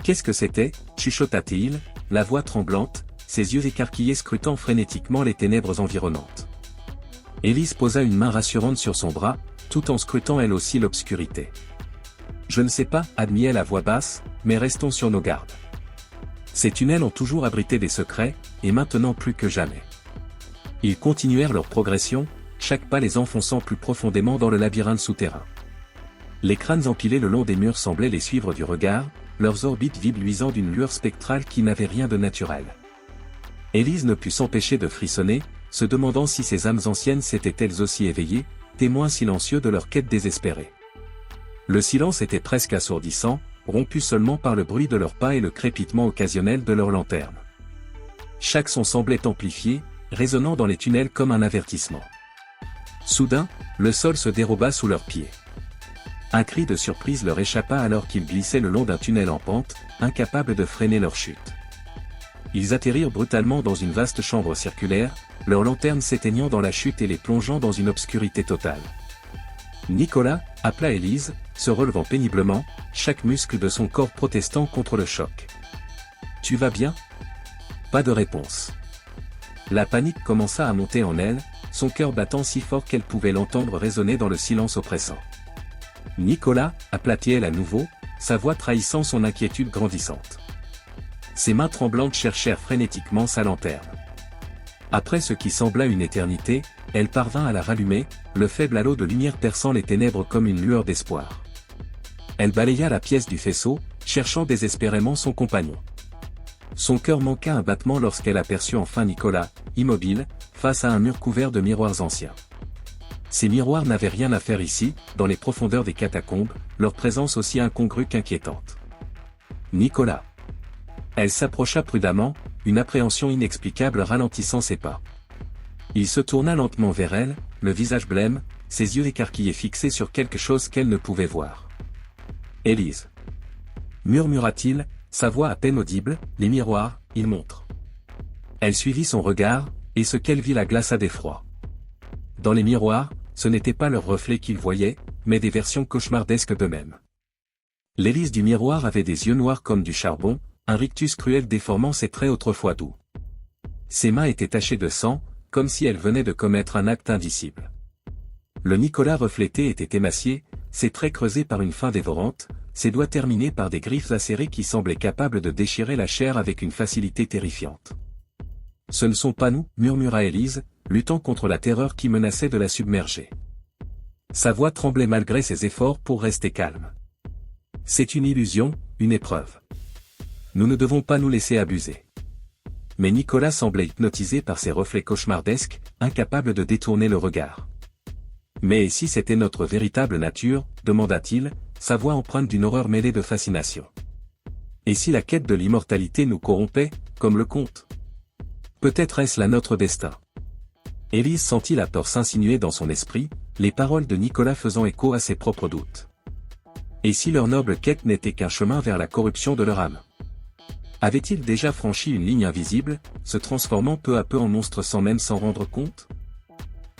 Qu'est-ce que c'était, chuchota-t-il, la voix tremblante, ses yeux écarquillés scrutant frénétiquement les ténèbres environnantes. Élise posa une main rassurante sur son bras, tout en scrutant elle aussi l'obscurité. Je ne sais pas, admit-elle à voix basse, mais restons sur nos gardes. Ces tunnels ont toujours abrité des secrets, et maintenant plus que jamais. Ils continuèrent leur progression, chaque pas les enfonçant plus profondément dans le labyrinthe souterrain. Les crânes empilés le long des murs semblaient les suivre du regard, leurs orbites vides luisant d'une lueur spectrale qui n'avait rien de naturel. Élise ne put s'empêcher de frissonner, se demandant si ces âmes anciennes s'étaient elles aussi éveillées, témoins silencieux de leur quête désespérée. Le silence était presque assourdissant, rompu seulement par le bruit de leurs pas et le crépitement occasionnel de leurs lanternes. Chaque son semblait amplifié, résonnant dans les tunnels comme un avertissement. Soudain, le sol se déroba sous leurs pieds. Un cri de surprise leur échappa alors qu'ils glissaient le long d'un tunnel en pente, incapables de freiner leur chute. Ils atterrirent brutalement dans une vaste chambre circulaire, leurs lanternes s'éteignant dans la chute et les plongeant dans une obscurité totale. Nicolas, appela Élise, se relevant péniblement, chaque muscle de son corps protestant contre le choc. « Tu vas bien ?» Pas de réponse. La panique commença à monter en elle, son cœur battant si fort qu'elle pouvait l'entendre résonner dans le silence oppressant. « Nicolas » appela-t-elle à nouveau, sa voix trahissant son inquiétude grandissante. Ses mains tremblantes cherchèrent frénétiquement sa lanterne. Après ce qui sembla une éternité, elle parvint à la rallumer, le faible halo de lumière perçant les ténèbres comme une lueur d'espoir. Elle balaya la pièce du faisceau, cherchant désespérément son compagnon. Son cœur manqua un battement lorsqu'elle aperçut enfin Nicolas, immobile, face à un mur couvert de miroirs anciens. Ces miroirs n'avaient rien à faire ici, dans les profondeurs des catacombes, leur présence aussi incongrue qu'inquiétante. Nicolas. Elle s'approcha prudemment, une appréhension inexplicable ralentissant ses pas. Il se tourna lentement vers elle, le visage blême, ses yeux écarquillés fixés sur quelque chose qu'elle ne pouvait voir. Élise. Murmura-t-il, sa voix à peine audible, les miroirs, ils montrent. Elle suivit son regard, et ce qu'elle vit la glaça d'effroi. Dans les miroirs, ce n'étaient pas leurs reflets qu'ils voyaient, mais des versions cauchemardesques d'eux-mêmes. L'Élise du miroir avait des yeux noirs comme du charbon, un rictus cruel déformant ses traits autrefois doux. Ses mains étaient tachées de sang, comme si elle venait de commettre un acte indicible. Le Nicolas reflété était émacié, ses traits creusés par une faim dévorante, ses doigts terminés par des griffes acérées qui semblaient capables de déchirer la chair avec une facilité terrifiante. « Ce ne sont pas nous, murmura Élise, luttant contre la terreur qui menaçait de la submerger. Sa voix tremblait malgré ses efforts pour rester calme. « C'est une illusion, une épreuve. Nous ne devons pas nous laisser abuser. » Mais Nicolas semblait hypnotisé par ces reflets cauchemardesques, incapable de détourner le regard. « Mais si c'était notre véritable nature, demanda-t-il, sa voix empreinte d'une horreur mêlée de fascination. Et si la quête de l'immortalité nous corrompait, comme le conte? Peut-être est-ce là notre destin. Élise sentit la peur s'insinuer dans son esprit, les paroles de Nicolas faisant écho à ses propres doutes. Et si leur noble quête n'était qu'un chemin vers la corruption de leur âme? Avait-il déjà franchi une ligne invisible, se transformant peu à peu en monstre sans même s'en rendre compte?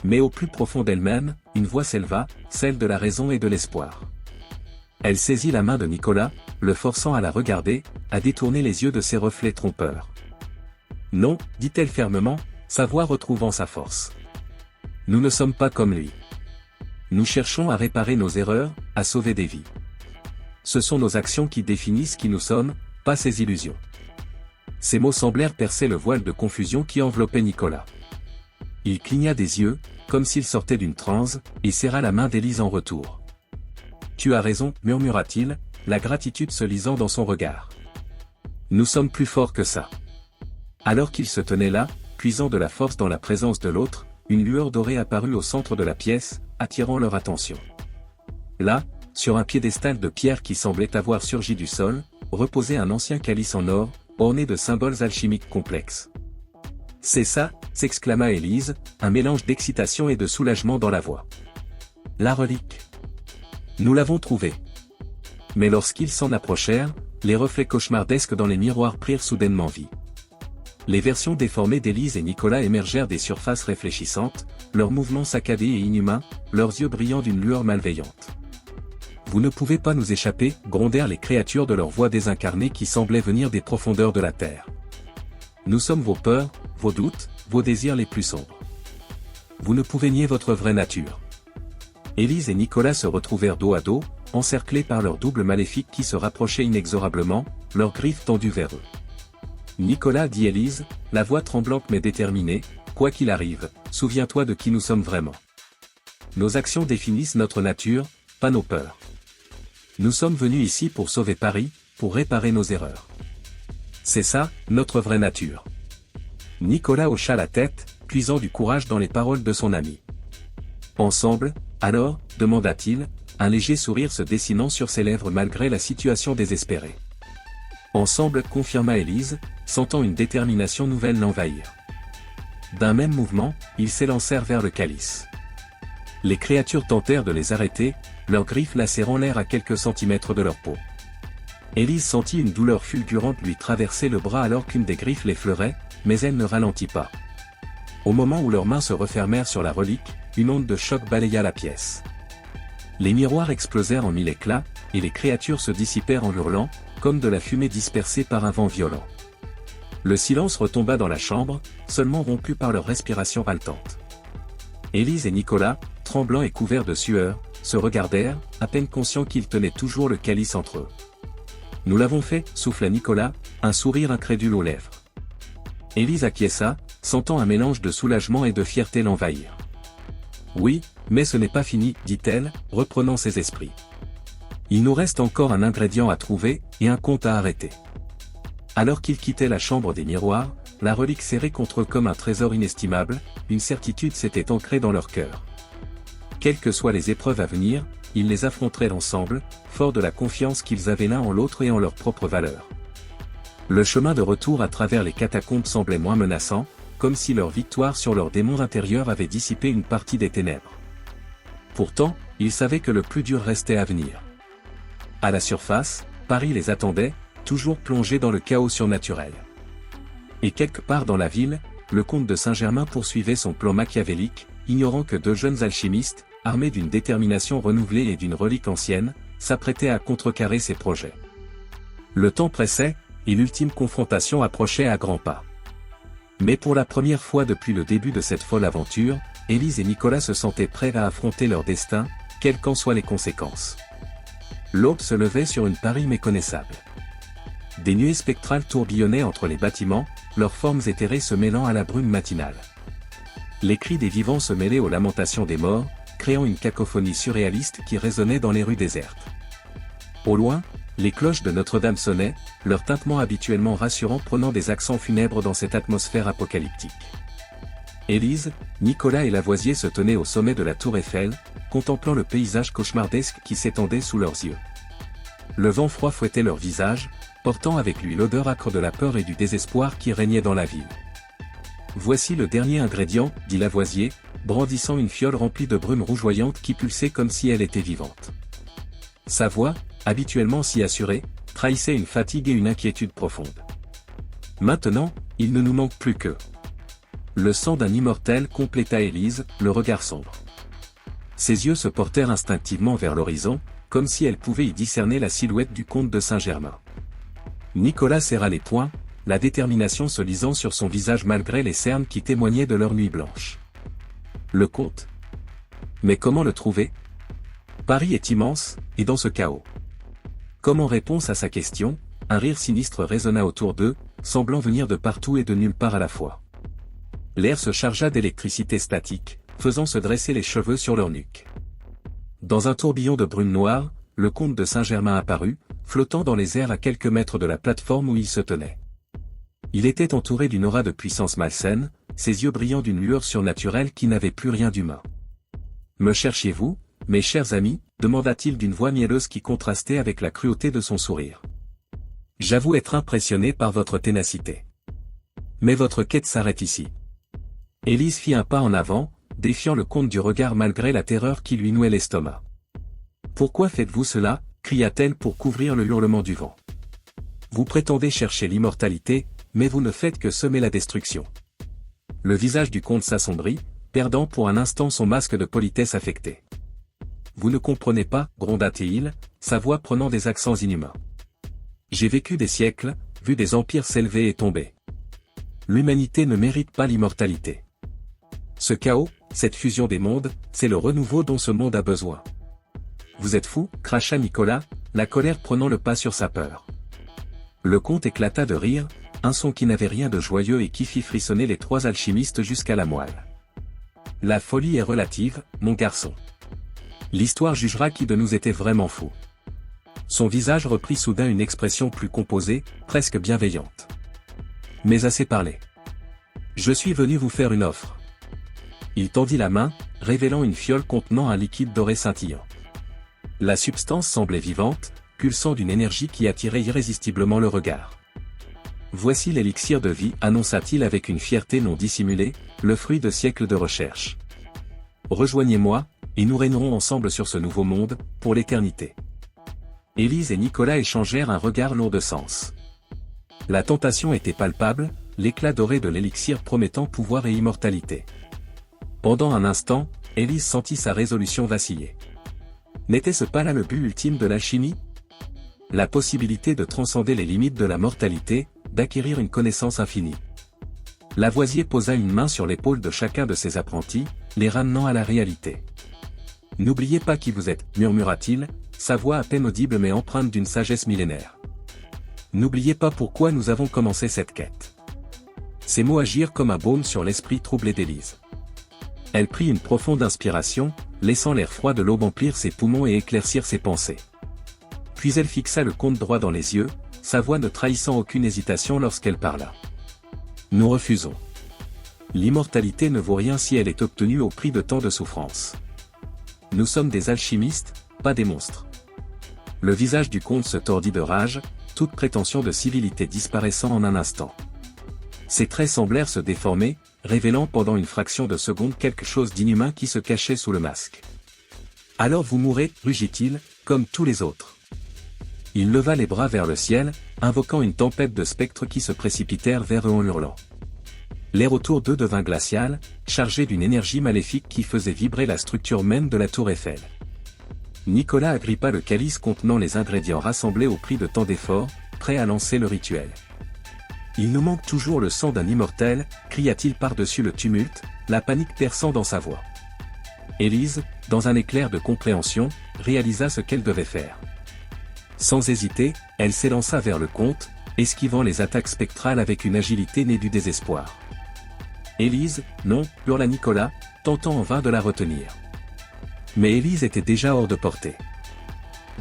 Mais au plus profond d'elle-même, une voix s'éleva, celle de la raison et de l'espoir. Elle saisit la main de Nicolas, le forçant à la regarder, à détourner les yeux de ses reflets trompeurs. « Non, dit-elle fermement, sa voix retrouvant sa force. Nous ne sommes pas comme lui. Nous cherchons à réparer nos erreurs, à sauver des vies. Ce sont nos actions qui définissent qui nous sommes, pas ces illusions. » Ces mots semblèrent percer le voile de confusion qui enveloppait Nicolas. Il cligna des yeux, comme s'il sortait d'une transe, et serra la main d'Élise en retour. « Tu as raison, murmura-t-il, la gratitude se lisant dans son regard. Nous sommes plus forts que ça. » Alors qu'il se tenait là, puisant de la force dans la présence de l'autre, une lueur dorée apparut au centre de la pièce, attirant leur attention. Là, sur un piédestal de pierre qui semblait avoir surgi du sol, reposait un ancien calice en or, orné de symboles alchimiques complexes. « C'est ça !» s'exclama Élise, un mélange d'excitation et de soulagement dans la voix. « La relique. Nous l'avons trouvée. » Mais lorsqu'ils s'en approchèrent, les reflets cauchemardesques dans les miroirs prirent soudainement vie. Les versions déformées d'Élise et Nicolas émergèrent des surfaces réfléchissantes, leurs mouvements saccadés et inhumains, leurs yeux brillants d'une lueur malveillante. « Vous ne pouvez pas nous échapper » grondèrent les créatures de leur voix désincarnée qui semblaient venir des profondeurs de la terre. « Nous sommes vos peurs, vos doutes, vos désirs les plus sombres. Vous ne pouvez nier votre vraie nature. » Élise et Nicolas se retrouvèrent dos à dos, encerclés par leur double maléfique qui se rapprochait inexorablement, leurs griffes tendues vers eux. « Nicolas, dit Élise, la voix tremblante mais déterminée, quoi qu'il arrive, souviens-toi de qui nous sommes vraiment. Nos actions définissent notre nature, pas nos peurs. Nous sommes venus ici pour sauver Paris, pour réparer nos erreurs. C'est ça, notre vraie nature. » Nicolas hocha la tête, puisant du courage dans les paroles de son ami. « Ensemble, alors ?» demanda-t-il, un léger sourire se dessinant sur ses lèvres malgré la situation désespérée. « Ensemble » confirma Élise, sentant une détermination nouvelle l'envahir. D'un même mouvement, ils s'élancèrent vers le calice. Les créatures tentèrent de les arrêter, leurs griffes lacérant l'air à quelques centimètres de leur peau. Élise sentit une douleur fulgurante lui traverser le bras alors qu'une des griffes l'effleurait, mais elle ne ralentit pas. Au moment où leurs mains se refermèrent sur la relique, une onde de choc balaya la pièce. Les miroirs explosèrent en mille éclats, et les créatures se dissipèrent en hurlant, comme de la fumée dispersée par un vent violent. Le silence retomba dans la chambre, seulement rompu par leur respiration haletante. Élise et Nicolas, tremblants et couverts de sueur, se regardèrent, à peine conscients qu'ils tenaient toujours le calice entre eux. « Nous l'avons fait » souffla Nicolas, un sourire incrédule aux lèvres. Élise acquiesça, sentant un mélange de soulagement et de fierté l'envahir. « Oui, mais ce n'est pas fini, dit-elle, reprenant ses esprits. Il nous reste encore un ingrédient à trouver, et un compte à arrêter. » Alors qu'ils quittaient la chambre des miroirs, la relique serrée contre eux comme un trésor inestimable, une certitude s'était ancrée dans leur cœur. Quelles que soient les épreuves à venir, ils les affronteraient ensemble, forts de la confiance qu'ils avaient l'un en l'autre et en leur propre valeur. Le chemin de retour à travers les catacombes semblait moins menaçant, comme si leur victoire sur leur démon intérieur avait dissipé une partie des ténèbres. Pourtant, ils savaient que le plus dur restait à venir. À la surface, Paris les attendait, toujours plongé dans le chaos surnaturel. Et quelque part dans la ville, le comte de Saint-Germain poursuivait son plan machiavélique, ignorant que deux jeunes alchimistes, armés d'une détermination renouvelée et d'une relique ancienne, s'apprêtaient à contrecarrer ses projets. Le temps pressait, et l'ultime confrontation approchait à grands pas. Mais pour la première fois depuis le début de cette folle aventure, Élise et Nicolas se sentaient prêts à affronter leur destin, quelles qu'en soient les conséquences. L'aube se levait sur une Paris méconnaissable. Des nuées spectrales tourbillonnaient entre les bâtiments, leurs formes éthérées se mêlant à la brume matinale. Les cris des vivants se mêlaient aux lamentations des morts, créant une cacophonie surréaliste qui résonnait dans les rues désertes. Au loin, les cloches de Notre-Dame sonnaient, leur tintement habituellement rassurant prenant des accents funèbres dans cette atmosphère apocalyptique. Élise, Nicolas et Lavoisier se tenaient au sommet de la tour Eiffel, contemplant le paysage cauchemardesque qui s'étendait sous leurs yeux. Le vent froid fouettait leurs visages, portant avec lui l'odeur âcre de la peur et du désespoir qui régnait dans la ville. « Voici le dernier ingrédient, dit Lavoisier, brandissant une fiole remplie de brume rougeoyante qui pulsait comme si elle était vivante. Sa voix, habituellement si assurée, trahissait une fatigue et une inquiétude profonde. Maintenant, il ne nous manque plus que... Le sang d'un immortel, compléta Élise, le regard sombre. Ses yeux se portèrent instinctivement vers l'horizon, comme si elle pouvait y discerner la silhouette du comte de Saint-Germain. Nicolas serra les poings, la détermination se lisant sur son visage malgré les cernes qui témoignaient de leur nuit blanche. Le comte. Mais comment le trouver? Paris est immense, et dans ce chaos. Comme en réponse à sa question, un rire sinistre résonna autour d'eux, semblant venir de partout et de nulle part à la fois. L'air se chargea d'électricité statique, faisant se dresser les cheveux sur leur nuque. Dans un tourbillon de brume noire, le comte de Saint-Germain apparut, flottant dans les airs à quelques mètres de la plateforme où il se tenait. Il était entouré d'une aura de puissance malsaine, ses yeux brillants d'une lueur surnaturelle qui n'avait plus rien d'humain. « Me cherchiez-vous, mes chers amis ?» demanda-t-il d'une voix mielleuse qui contrastait avec la cruauté de son sourire. « J'avoue être impressionné par votre ténacité. Mais votre quête s'arrête ici. » Élise fit un pas en avant, défiant le comte du regard malgré la terreur qui lui nouait l'estomac. « Pourquoi faites-vous cela ?» cria-t-elle pour couvrir le hurlement du vent. « Vous prétendez chercher l'immortalité, mais vous ne faites que semer la destruction. » Le visage du comte s'assombrit, perdant pour un instant son masque de politesse affecté. « Vous ne comprenez pas, gronda-t-il, sa voix prenant des accents inhumains. J'ai vécu des siècles, vu des empires s'élever et tomber. L'humanité ne mérite pas l'immortalité. Ce chaos, cette fusion des mondes, c'est le renouveau dont ce monde a besoin. » Vous êtes fou, cracha Nicolas, la colère prenant le pas sur sa peur. Le comte éclata de rire, un son qui n'avait rien de joyeux et qui fit frissonner les trois alchimistes jusqu'à la moelle. La folie est relative, mon garçon. L'histoire jugera qui de nous était vraiment fou. Son visage reprit soudain une expression plus composée, presque bienveillante. Mais assez parlé. Je suis venu vous faire une offre. Il tendit la main, révélant une fiole contenant un liquide doré scintillant. La substance semblait vivante, pulsant d'une énergie qui attirait irrésistiblement le regard. Voici l'élixir de vie, annonça-t-il avec une fierté non dissimulée, le fruit de siècles de recherche. Rejoignez-moi, et nous régnerons ensemble sur ce nouveau monde, pour l'éternité. Élise et Nicolas échangèrent un regard lourd de sens. La tentation était palpable, l'éclat doré de l'élixir promettant pouvoir et immortalité. Pendant un instant, Élise sentit sa résolution vaciller. N'était-ce pas là le but ultime de l'alchimie? La possibilité de transcender les limites de la mortalité, d'acquérir une connaissance infinie. Lavoisier posa une main sur l'épaule de chacun de ses apprentis, les ramenant à la réalité. « N'oubliez pas qui vous êtes, murmura-t-il, sa voix à peine audible mais empreinte d'une sagesse millénaire. N'oubliez pas pourquoi nous avons commencé cette quête. » Ces mots agirent comme un baume sur l'esprit troublé d'Élise. Elle prit une profonde inspiration, laissant l'air froid de l'aube emplir ses poumons et éclaircir ses pensées. Puis elle fixa le comte droit dans les yeux, sa voix ne trahissant aucune hésitation lorsqu'elle parla. « Nous refusons. L'immortalité ne vaut rien si elle est obtenue au prix de tant de souffrances. Nous sommes des alchimistes, pas des monstres. » Le visage du comte se tordit de rage, toute prétention de civilité disparaissant en un instant. Ses traits semblèrent se déformer, révélant pendant une fraction de seconde quelque chose d'inhumain qui se cachait sous le masque. « Alors vous mourrez, rugit-il, comme tous les autres. Il leva les bras vers le ciel, invoquant une tempête de spectres qui se précipitèrent vers eux en hurlant. L'air autour d'eux devint glacial, chargé d'une énergie maléfique qui faisait vibrer la structure même de la tour Eiffel. Nicolas agrippa le calice contenant les ingrédients rassemblés au prix de tant d'efforts, prêt à lancer le rituel. « Il nous manque toujours le sang d'un immortel », cria-t-il par-dessus le tumulte, la panique perçant dans sa voix. Élise, dans un éclair de compréhension, réalisa ce qu'elle devait faire. Sans hésiter, elle s'élança vers le comte, esquivant les attaques spectrales avec une agilité née du désespoir. « Élise, non » hurla Nicolas, tentant en vain de la retenir. Mais Élise était déjà hors de portée.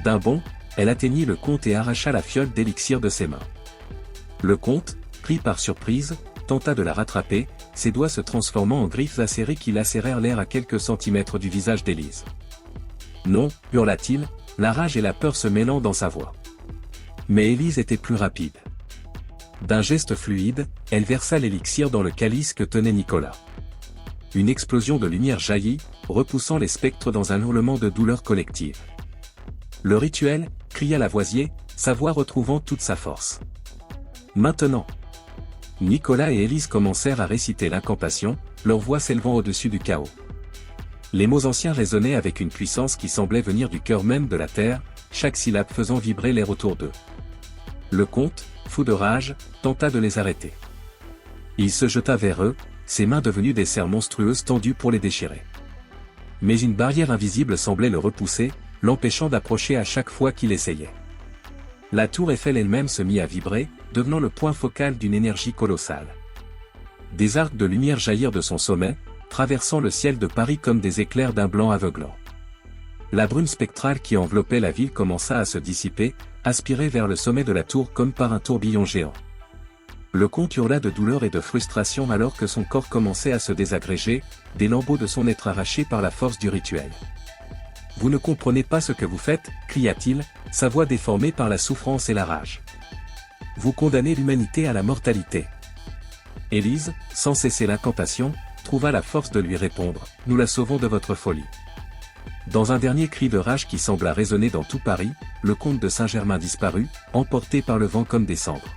D'un bond, elle atteignit le comte et arracha la fiole d'élixir de ses mains. Le comte, pris par surprise, tenta de la rattraper, ses doigts se transformant en griffes acérées qui lacérèrent l'air à quelques centimètres du visage d'Élise. « Non » hurla-t-il, la rage et la peur se mêlant dans sa voix. Mais Élise était plus rapide. D'un geste fluide, elle versa l'élixir dans le calice que tenait Nicolas. Une explosion de lumière jaillit, repoussant les spectres dans un hurlement de douleur collective. « Le rituel » cria Lavoisier, sa voix retrouvant toute sa force. Maintenant. Nicolas et Élise commencèrent à réciter l'incantation, leur voix s'élevant au-dessus du chaos. Les mots anciens résonnaient avec une puissance qui semblait venir du cœur même de la terre, chaque syllabe faisant vibrer l'air autour d'eux. Le comte, fou de rage, tenta de les arrêter. Il se jeta vers eux, ses mains devenues des serres monstrueuses tendues pour les déchirer. Mais une barrière invisible semblait le repousser, l'empêchant d'approcher à chaque fois qu'il essayait. La tour Eiffel elle-même se mit à vibrer, devenant le point focal d'une énergie colossale. Des arcs de lumière jaillirent de son sommet, traversant le ciel de Paris comme des éclairs d'un blanc aveuglant. La brume spectrale qui enveloppait la ville commença à se dissiper, aspirée vers le sommet de la tour comme par un tourbillon géant. Le comte hurla de douleur et de frustration alors que son corps commençait à se désagréger, des lambeaux de son être arrachés par la force du rituel. « Vous ne comprenez pas ce que vous faites » cria-t-il, sa voix déformée par la souffrance et la rage. « Vous condamnez l'humanité à la mortalité. » Élise, sans cesser l'incantation, trouva la force de lui répondre « Nous la sauvons de votre folie. » Dans un dernier cri de rage qui sembla résonner dans tout Paris, le comte de Saint-Germain disparut, emporté par le vent comme des cendres.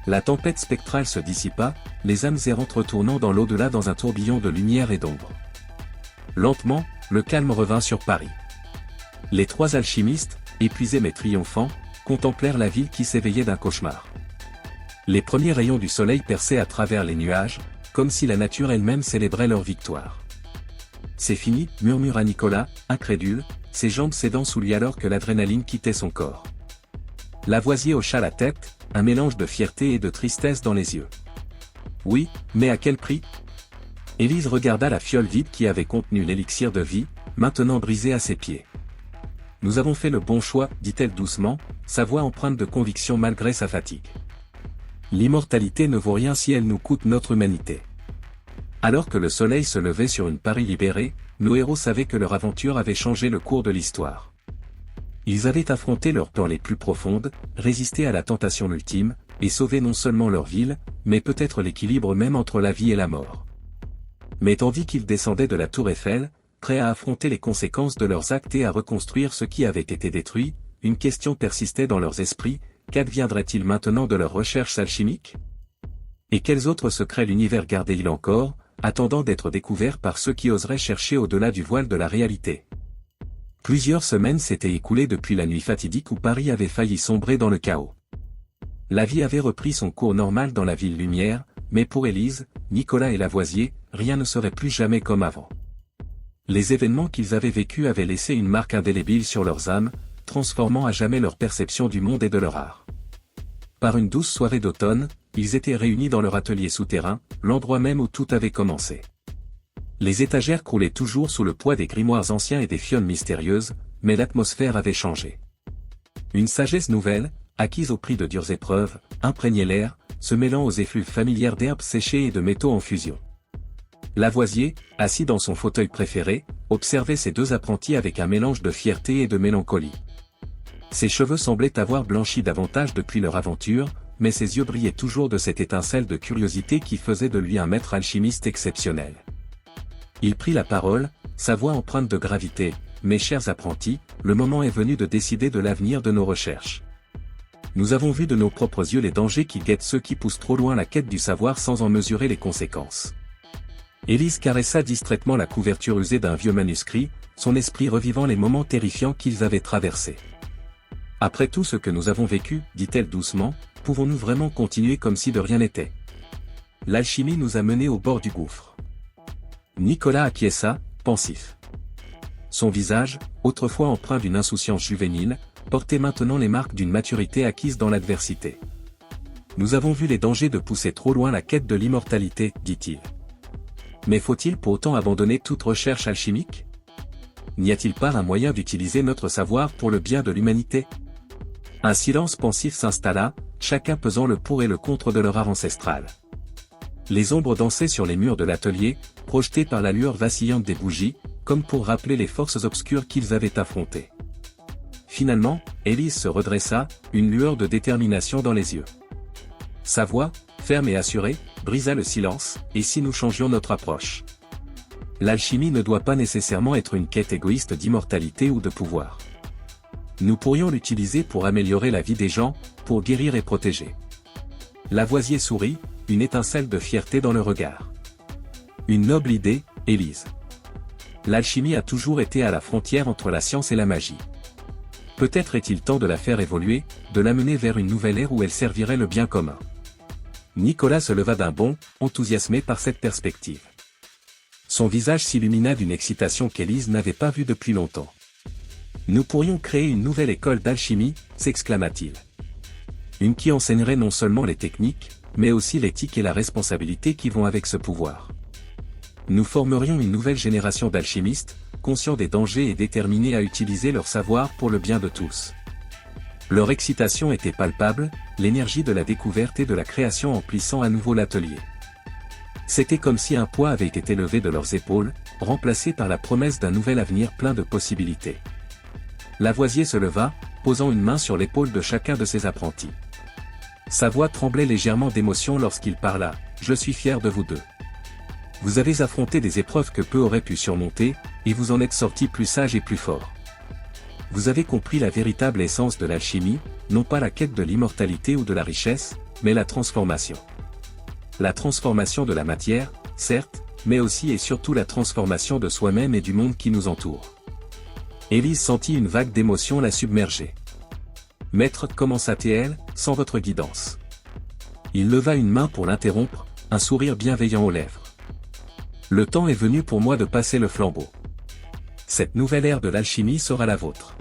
La tempête spectrale se dissipa, les âmes errantes retournant dans l'au-delà dans un tourbillon de lumière et d'ombre. Lentement, le calme revint sur Paris. Les trois alchimistes, épuisés mais triomphants, contemplèrent la ville qui s'éveillait d'un cauchemar. Les premiers rayons du soleil perçaient à travers les nuages, comme si la nature elle-même célébrait leur victoire. « C'est fini » murmura Nicolas, incrédule, ses jambes cédant sous lui alors que l'adrénaline quittait son corps. Lavoisier hocha la tête, un mélange de fierté et de tristesse dans les yeux. « Oui, mais à quel prix ?» Élise regarda la fiole vide qui avait contenu l'élixir de vie, maintenant brisée à ses pieds. « Nous avons fait le bon choix » dit-elle doucement, sa voix empreinte de conviction malgré sa fatigue. « L'immortalité ne vaut rien si elle nous coûte notre humanité. » Alors que le soleil se levait sur une Paris libérée, nos héros savaient que leur aventure avait changé le cours de l'histoire. Ils avaient affronté leurs peurs les plus profondes, résisté à la tentation ultime, et sauvé non seulement leur ville, mais peut-être l'équilibre même entre la vie et la mort. Mais tandis qu'ils descendaient de la tour Eiffel, prêts à affronter les conséquences de leurs actes et à reconstruire ce qui avait été détruit, une question persistait dans leurs esprits, qu'adviendrait-il maintenant de leurs recherches alchimiques? Et quels autres secrets l'univers gardait-il encore, attendant d'être découvert par ceux qui oseraient chercher au-delà du voile de la réalité? Plusieurs semaines s'étaient écoulées depuis la nuit fatidique où Paris avait failli sombrer dans le chaos. La vie avait repris son cours normal dans la ville lumière, mais pour Élise, Nicolas et Lavoisier, rien ne serait plus jamais comme avant. Les événements qu'ils avaient vécus avaient laissé une marque indélébile sur leurs âmes, transformant à jamais leur perception du monde et de leur art. Par une douce soirée d'automne, ils étaient réunis dans leur atelier souterrain, l'endroit même où tout avait commencé. Les étagères croulaient toujours sous le poids des grimoires anciens et des fioles mystérieuses, mais l'atmosphère avait changé. Une sagesse nouvelle, acquise au prix de dures épreuves, imprégnait l'air, se mêlant aux effluves familières d'herbes séchées et de métaux en fusion. Lavoisier, assis dans son fauteuil préféré, observait ses deux apprentis avec un mélange de fierté et de mélancolie. Ses cheveux semblaient avoir blanchi davantage depuis leur aventure, mais ses yeux brillaient toujours de cette étincelle de curiosité qui faisait de lui un maître alchimiste exceptionnel. Il prit la parole, sa voix empreinte de gravité. mes chers apprentis, le moment est venu de décider de l'avenir de nos recherches. Nous avons vu de nos propres yeux les dangers qui guettent ceux qui poussent trop loin la quête du savoir sans en mesurer les conséquences. Élise caressa distraitement la couverture usée d'un vieux manuscrit, son esprit revivant les moments terrifiants qu'ils avaient traversés. Après tout ce que nous avons vécu, dit-elle doucement, pouvons-nous vraiment continuer comme si de rien n'était? L'alchimie nous a menés au bord du gouffre. Nicolas acquiesça, pensif. Son visage, autrefois empreint d'une insouciance juvénile, portait maintenant les marques d'une maturité acquise dans l'adversité. Nous avons vu les dangers de pousser trop loin la quête de l'immortalité, dit-il. Mais faut-il pour autant abandonner toute recherche alchimique? N'y a-t-il pas un moyen d'utiliser notre savoir pour le bien de l'humanité? Un silence pensif s'installa, chacun pesant le pour et le contre de leur art ancestral. Les ombres dansaient sur les murs de l'atelier, projetées par la lueur vacillante des bougies, comme pour rappeler les forces obscures qu'ils avaient affrontées. Finalement, Élise se redressa, une lueur de détermination dans les yeux. Sa voix, ferme et assurée, brisa le silence, et si nous changions notre approche? L'alchimie ne doit pas nécessairement être une quête égoïste d'immortalité ou de pouvoir. Nous pourrions l'utiliser pour améliorer la vie des gens, pour guérir et protéger. Lavoisier sourit, une étincelle de fierté dans le regard. Une noble idée, Élise. L'alchimie a toujours été à la frontière entre la science et la magie. Peut-être est-il temps de la faire évoluer, de l'amener vers une nouvelle ère où elle servirait le bien commun. Nicolas se leva d'un bond, enthousiasmé par cette perspective. Son visage s'illumina d'une excitation qu'Élise n'avait pas vue depuis longtemps. Nous pourrions créer une nouvelle école d'alchimie, s'exclama-t-il. Une qui enseignerait non seulement les techniques, mais aussi l'éthique et la responsabilité qui vont avec ce pouvoir. Nous formerions une nouvelle génération d'alchimistes, conscients des dangers et déterminés à utiliser leur savoir pour le bien de tous. Leur excitation était palpable, l'énergie de la découverte et de la création emplissant à nouveau l'atelier. C'était comme si un poids avait été levé de leurs épaules, remplacé par la promesse d'un nouvel avenir plein de possibilités. Lavoisier se leva, posant une main sur l'épaule de chacun de ses apprentis. Sa voix tremblait légèrement d'émotion lorsqu'il parla, « Je suis fier de vous deux. Vous avez affronté des épreuves que peu auraient pu surmonter, et vous en êtes sortis plus sages et plus forts. Vous avez compris la véritable essence de l'alchimie, non pas la quête de l'immortalité ou de la richesse, mais la transformation. La transformation de la matière, certes, mais aussi et surtout la transformation de soi-même et du monde qui nous entoure. » Élise sentit une vague d'émotion la submerger. « Maître, commença-t-elle, sans votre guidance. » Il leva une main pour l'interrompre, un sourire bienveillant aux lèvres. « Le temps est venu pour moi de passer le flambeau. Cette nouvelle ère de l'alchimie sera la vôtre.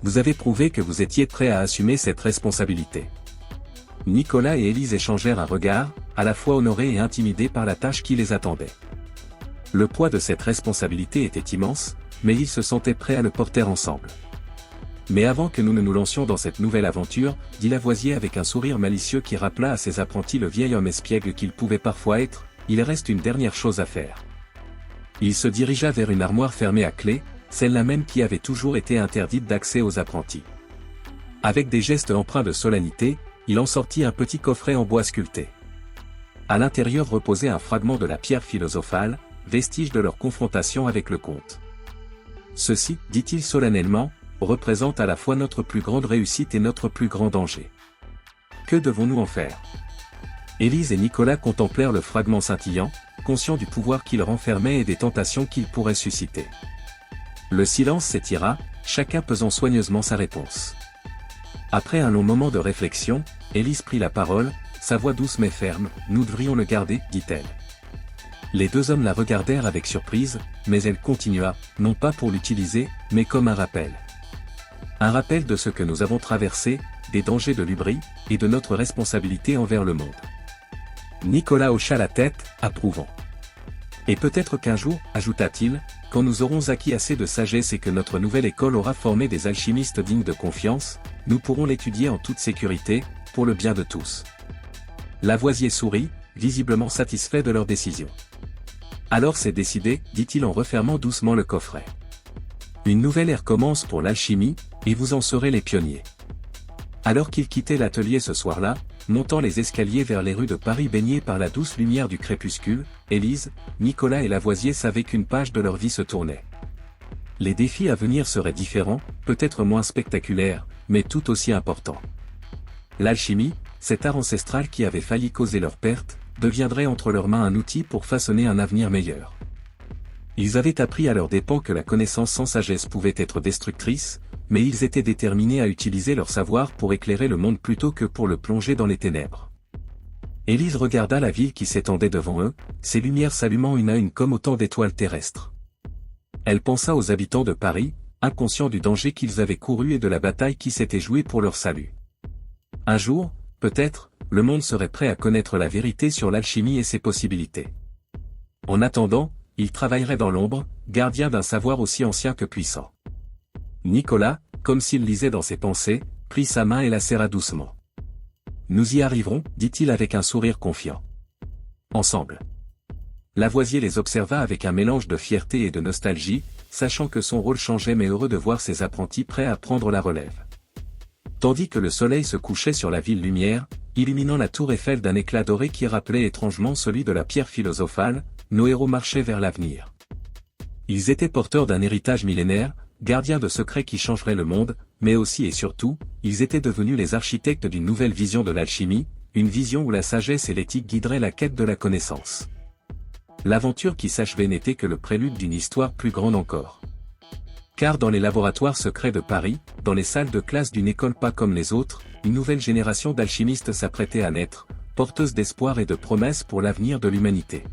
Vous avez prouvé que vous étiez prêt à assumer cette responsabilité. » Nicolas et Élise échangèrent un regard, à la fois honorés et intimidés par la tâche qui les attendait. Le poids de cette responsabilité était immense, mais ils se sentaient prêts à le porter ensemble. « Mais avant que nous ne nous lancions dans cette nouvelle aventure, dit Lavoisier avec un sourire malicieux qui rappela à ses apprentis le vieil homme espiègle qu'il pouvait parfois être, il reste une dernière chose à faire. » Il se dirigea vers une armoire fermée à clé, celle-là même qui avait toujours été interdite d'accès aux apprentis. Avec des gestes empreints de solennité, il en sortit un petit coffret en bois sculpté. À l'intérieur reposait un fragment de la pierre philosophale, vestige de leur confrontation avec le comte. Ceci, dit-il solennellement, représente à la fois notre plus grande réussite et notre plus grand danger. Que devons-nous en faire? Élise et Nicolas contemplèrent le fragment scintillant, conscients du pouvoir qu'il renfermait et des tentations qu'il pourrait susciter. Le silence s'étira, chacun pesant soigneusement sa réponse. Après un long moment de réflexion, Élise prit la parole, sa voix douce mais ferme, « Nous devrions le garder, dit-elle. » Les deux hommes la regardèrent avec surprise, mais elle continua, non pas pour l'utiliser, mais comme un rappel. Un rappel de ce que nous avons traversé, des dangers de l'Ubri, et de notre responsabilité envers le monde. Nicolas hocha la tête, approuvant. Et peut-être qu'un jour, ajouta-t-il, quand nous aurons acquis assez de sagesse et que notre nouvelle école aura formé des alchimistes dignes de confiance, nous pourrons l'étudier en toute sécurité, pour le bien de tous. Lavoisier sourit, visiblement satisfait de leur décision. Alors c'est décidé, dit-il en refermant doucement le coffret. Une nouvelle ère commence pour l'alchimie, et vous en serez les pionniers. Alors qu'ils quittaient l'atelier ce soir-là, montant les escaliers vers les rues de Paris baignées par la douce lumière du crépuscule, Élise, Nicolas et Lavoisier savaient qu'une page de leur vie se tournait. Les défis à venir seraient différents, peut-être moins spectaculaires, mais tout aussi importants. L'alchimie, cet art ancestral qui avait failli causer leur perte, deviendrait entre leurs mains un outil pour façonner un avenir meilleur. Ils avaient appris à leurs dépens que la connaissance sans sagesse pouvait être destructrice, mais ils étaient déterminés à utiliser leur savoir pour éclairer le monde plutôt que pour le plonger dans les ténèbres. Élise regarda la ville qui s'étendait devant eux, ses lumières s'allumant une à une comme autant d'étoiles terrestres. Elle pensa aux habitants de Paris, inconscients du danger qu'ils avaient couru et de la bataille qui s'était jouée pour leur salut. Un jour, peut-être, le monde serait prêt à connaître la vérité sur l'alchimie et ses possibilités. En attendant, il travaillerait dans l'ombre, gardien d'un savoir aussi ancien que puissant. Nicolas, comme s'il lisait dans ses pensées, prit sa main et la serra doucement. « Nous y arriverons, dit-il avec un sourire confiant. Ensemble. » Lavoisier les observa avec un mélange de fierté et de nostalgie, sachant que son rôle changeait mais heureux de voir ses apprentis prêts à prendre la relève. Tandis que le soleil se couchait sur la ville lumière, illuminant la tour Eiffel d'un éclat doré qui rappelait étrangement celui de la pierre philosophale, nos héros marchaient vers l'avenir. Ils étaient porteurs d'un héritage millénaire, gardiens de secrets qui changeraient le monde, mais aussi et surtout, ils étaient devenus les architectes d'une nouvelle vision de l'alchimie, une vision où la sagesse et l'éthique guideraient la quête de la connaissance. L'aventure qui s'achevait n'était que le prélude d'une histoire plus grande encore. Car dans les laboratoires secrets de Paris, dans les salles de classe d'une école pas comme les autres, une nouvelle génération d'alchimistes s'apprêtait à naître, porteuse d'espoir et de promesses pour l'avenir de l'humanité.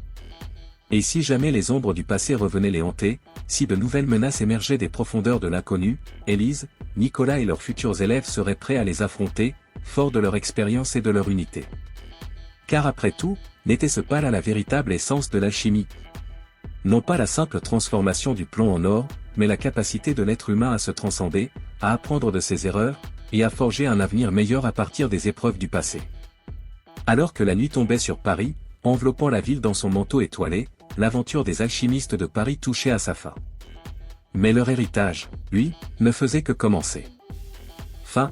Et si jamais les ombres du passé revenaient les hanter, si de nouvelles menaces émergeaient des profondeurs de l'inconnu, Élise, Nicolas et leurs futurs élèves seraient prêts à les affronter, forts de leur expérience et de leur unité. Car après tout, n'était-ce pas là la véritable essence de l'alchimie? Non pas la simple transformation du plomb en or, mais la capacité de l'être humain à se transcender, à apprendre de ses erreurs, et à forger un avenir meilleur à partir des épreuves du passé. Alors que la nuit tombait sur Paris, enveloppant la ville dans son manteau étoilé, l'aventure des alchimistes de Paris touchait à sa fin. Mais leur héritage, lui, ne faisait que commencer. Fin.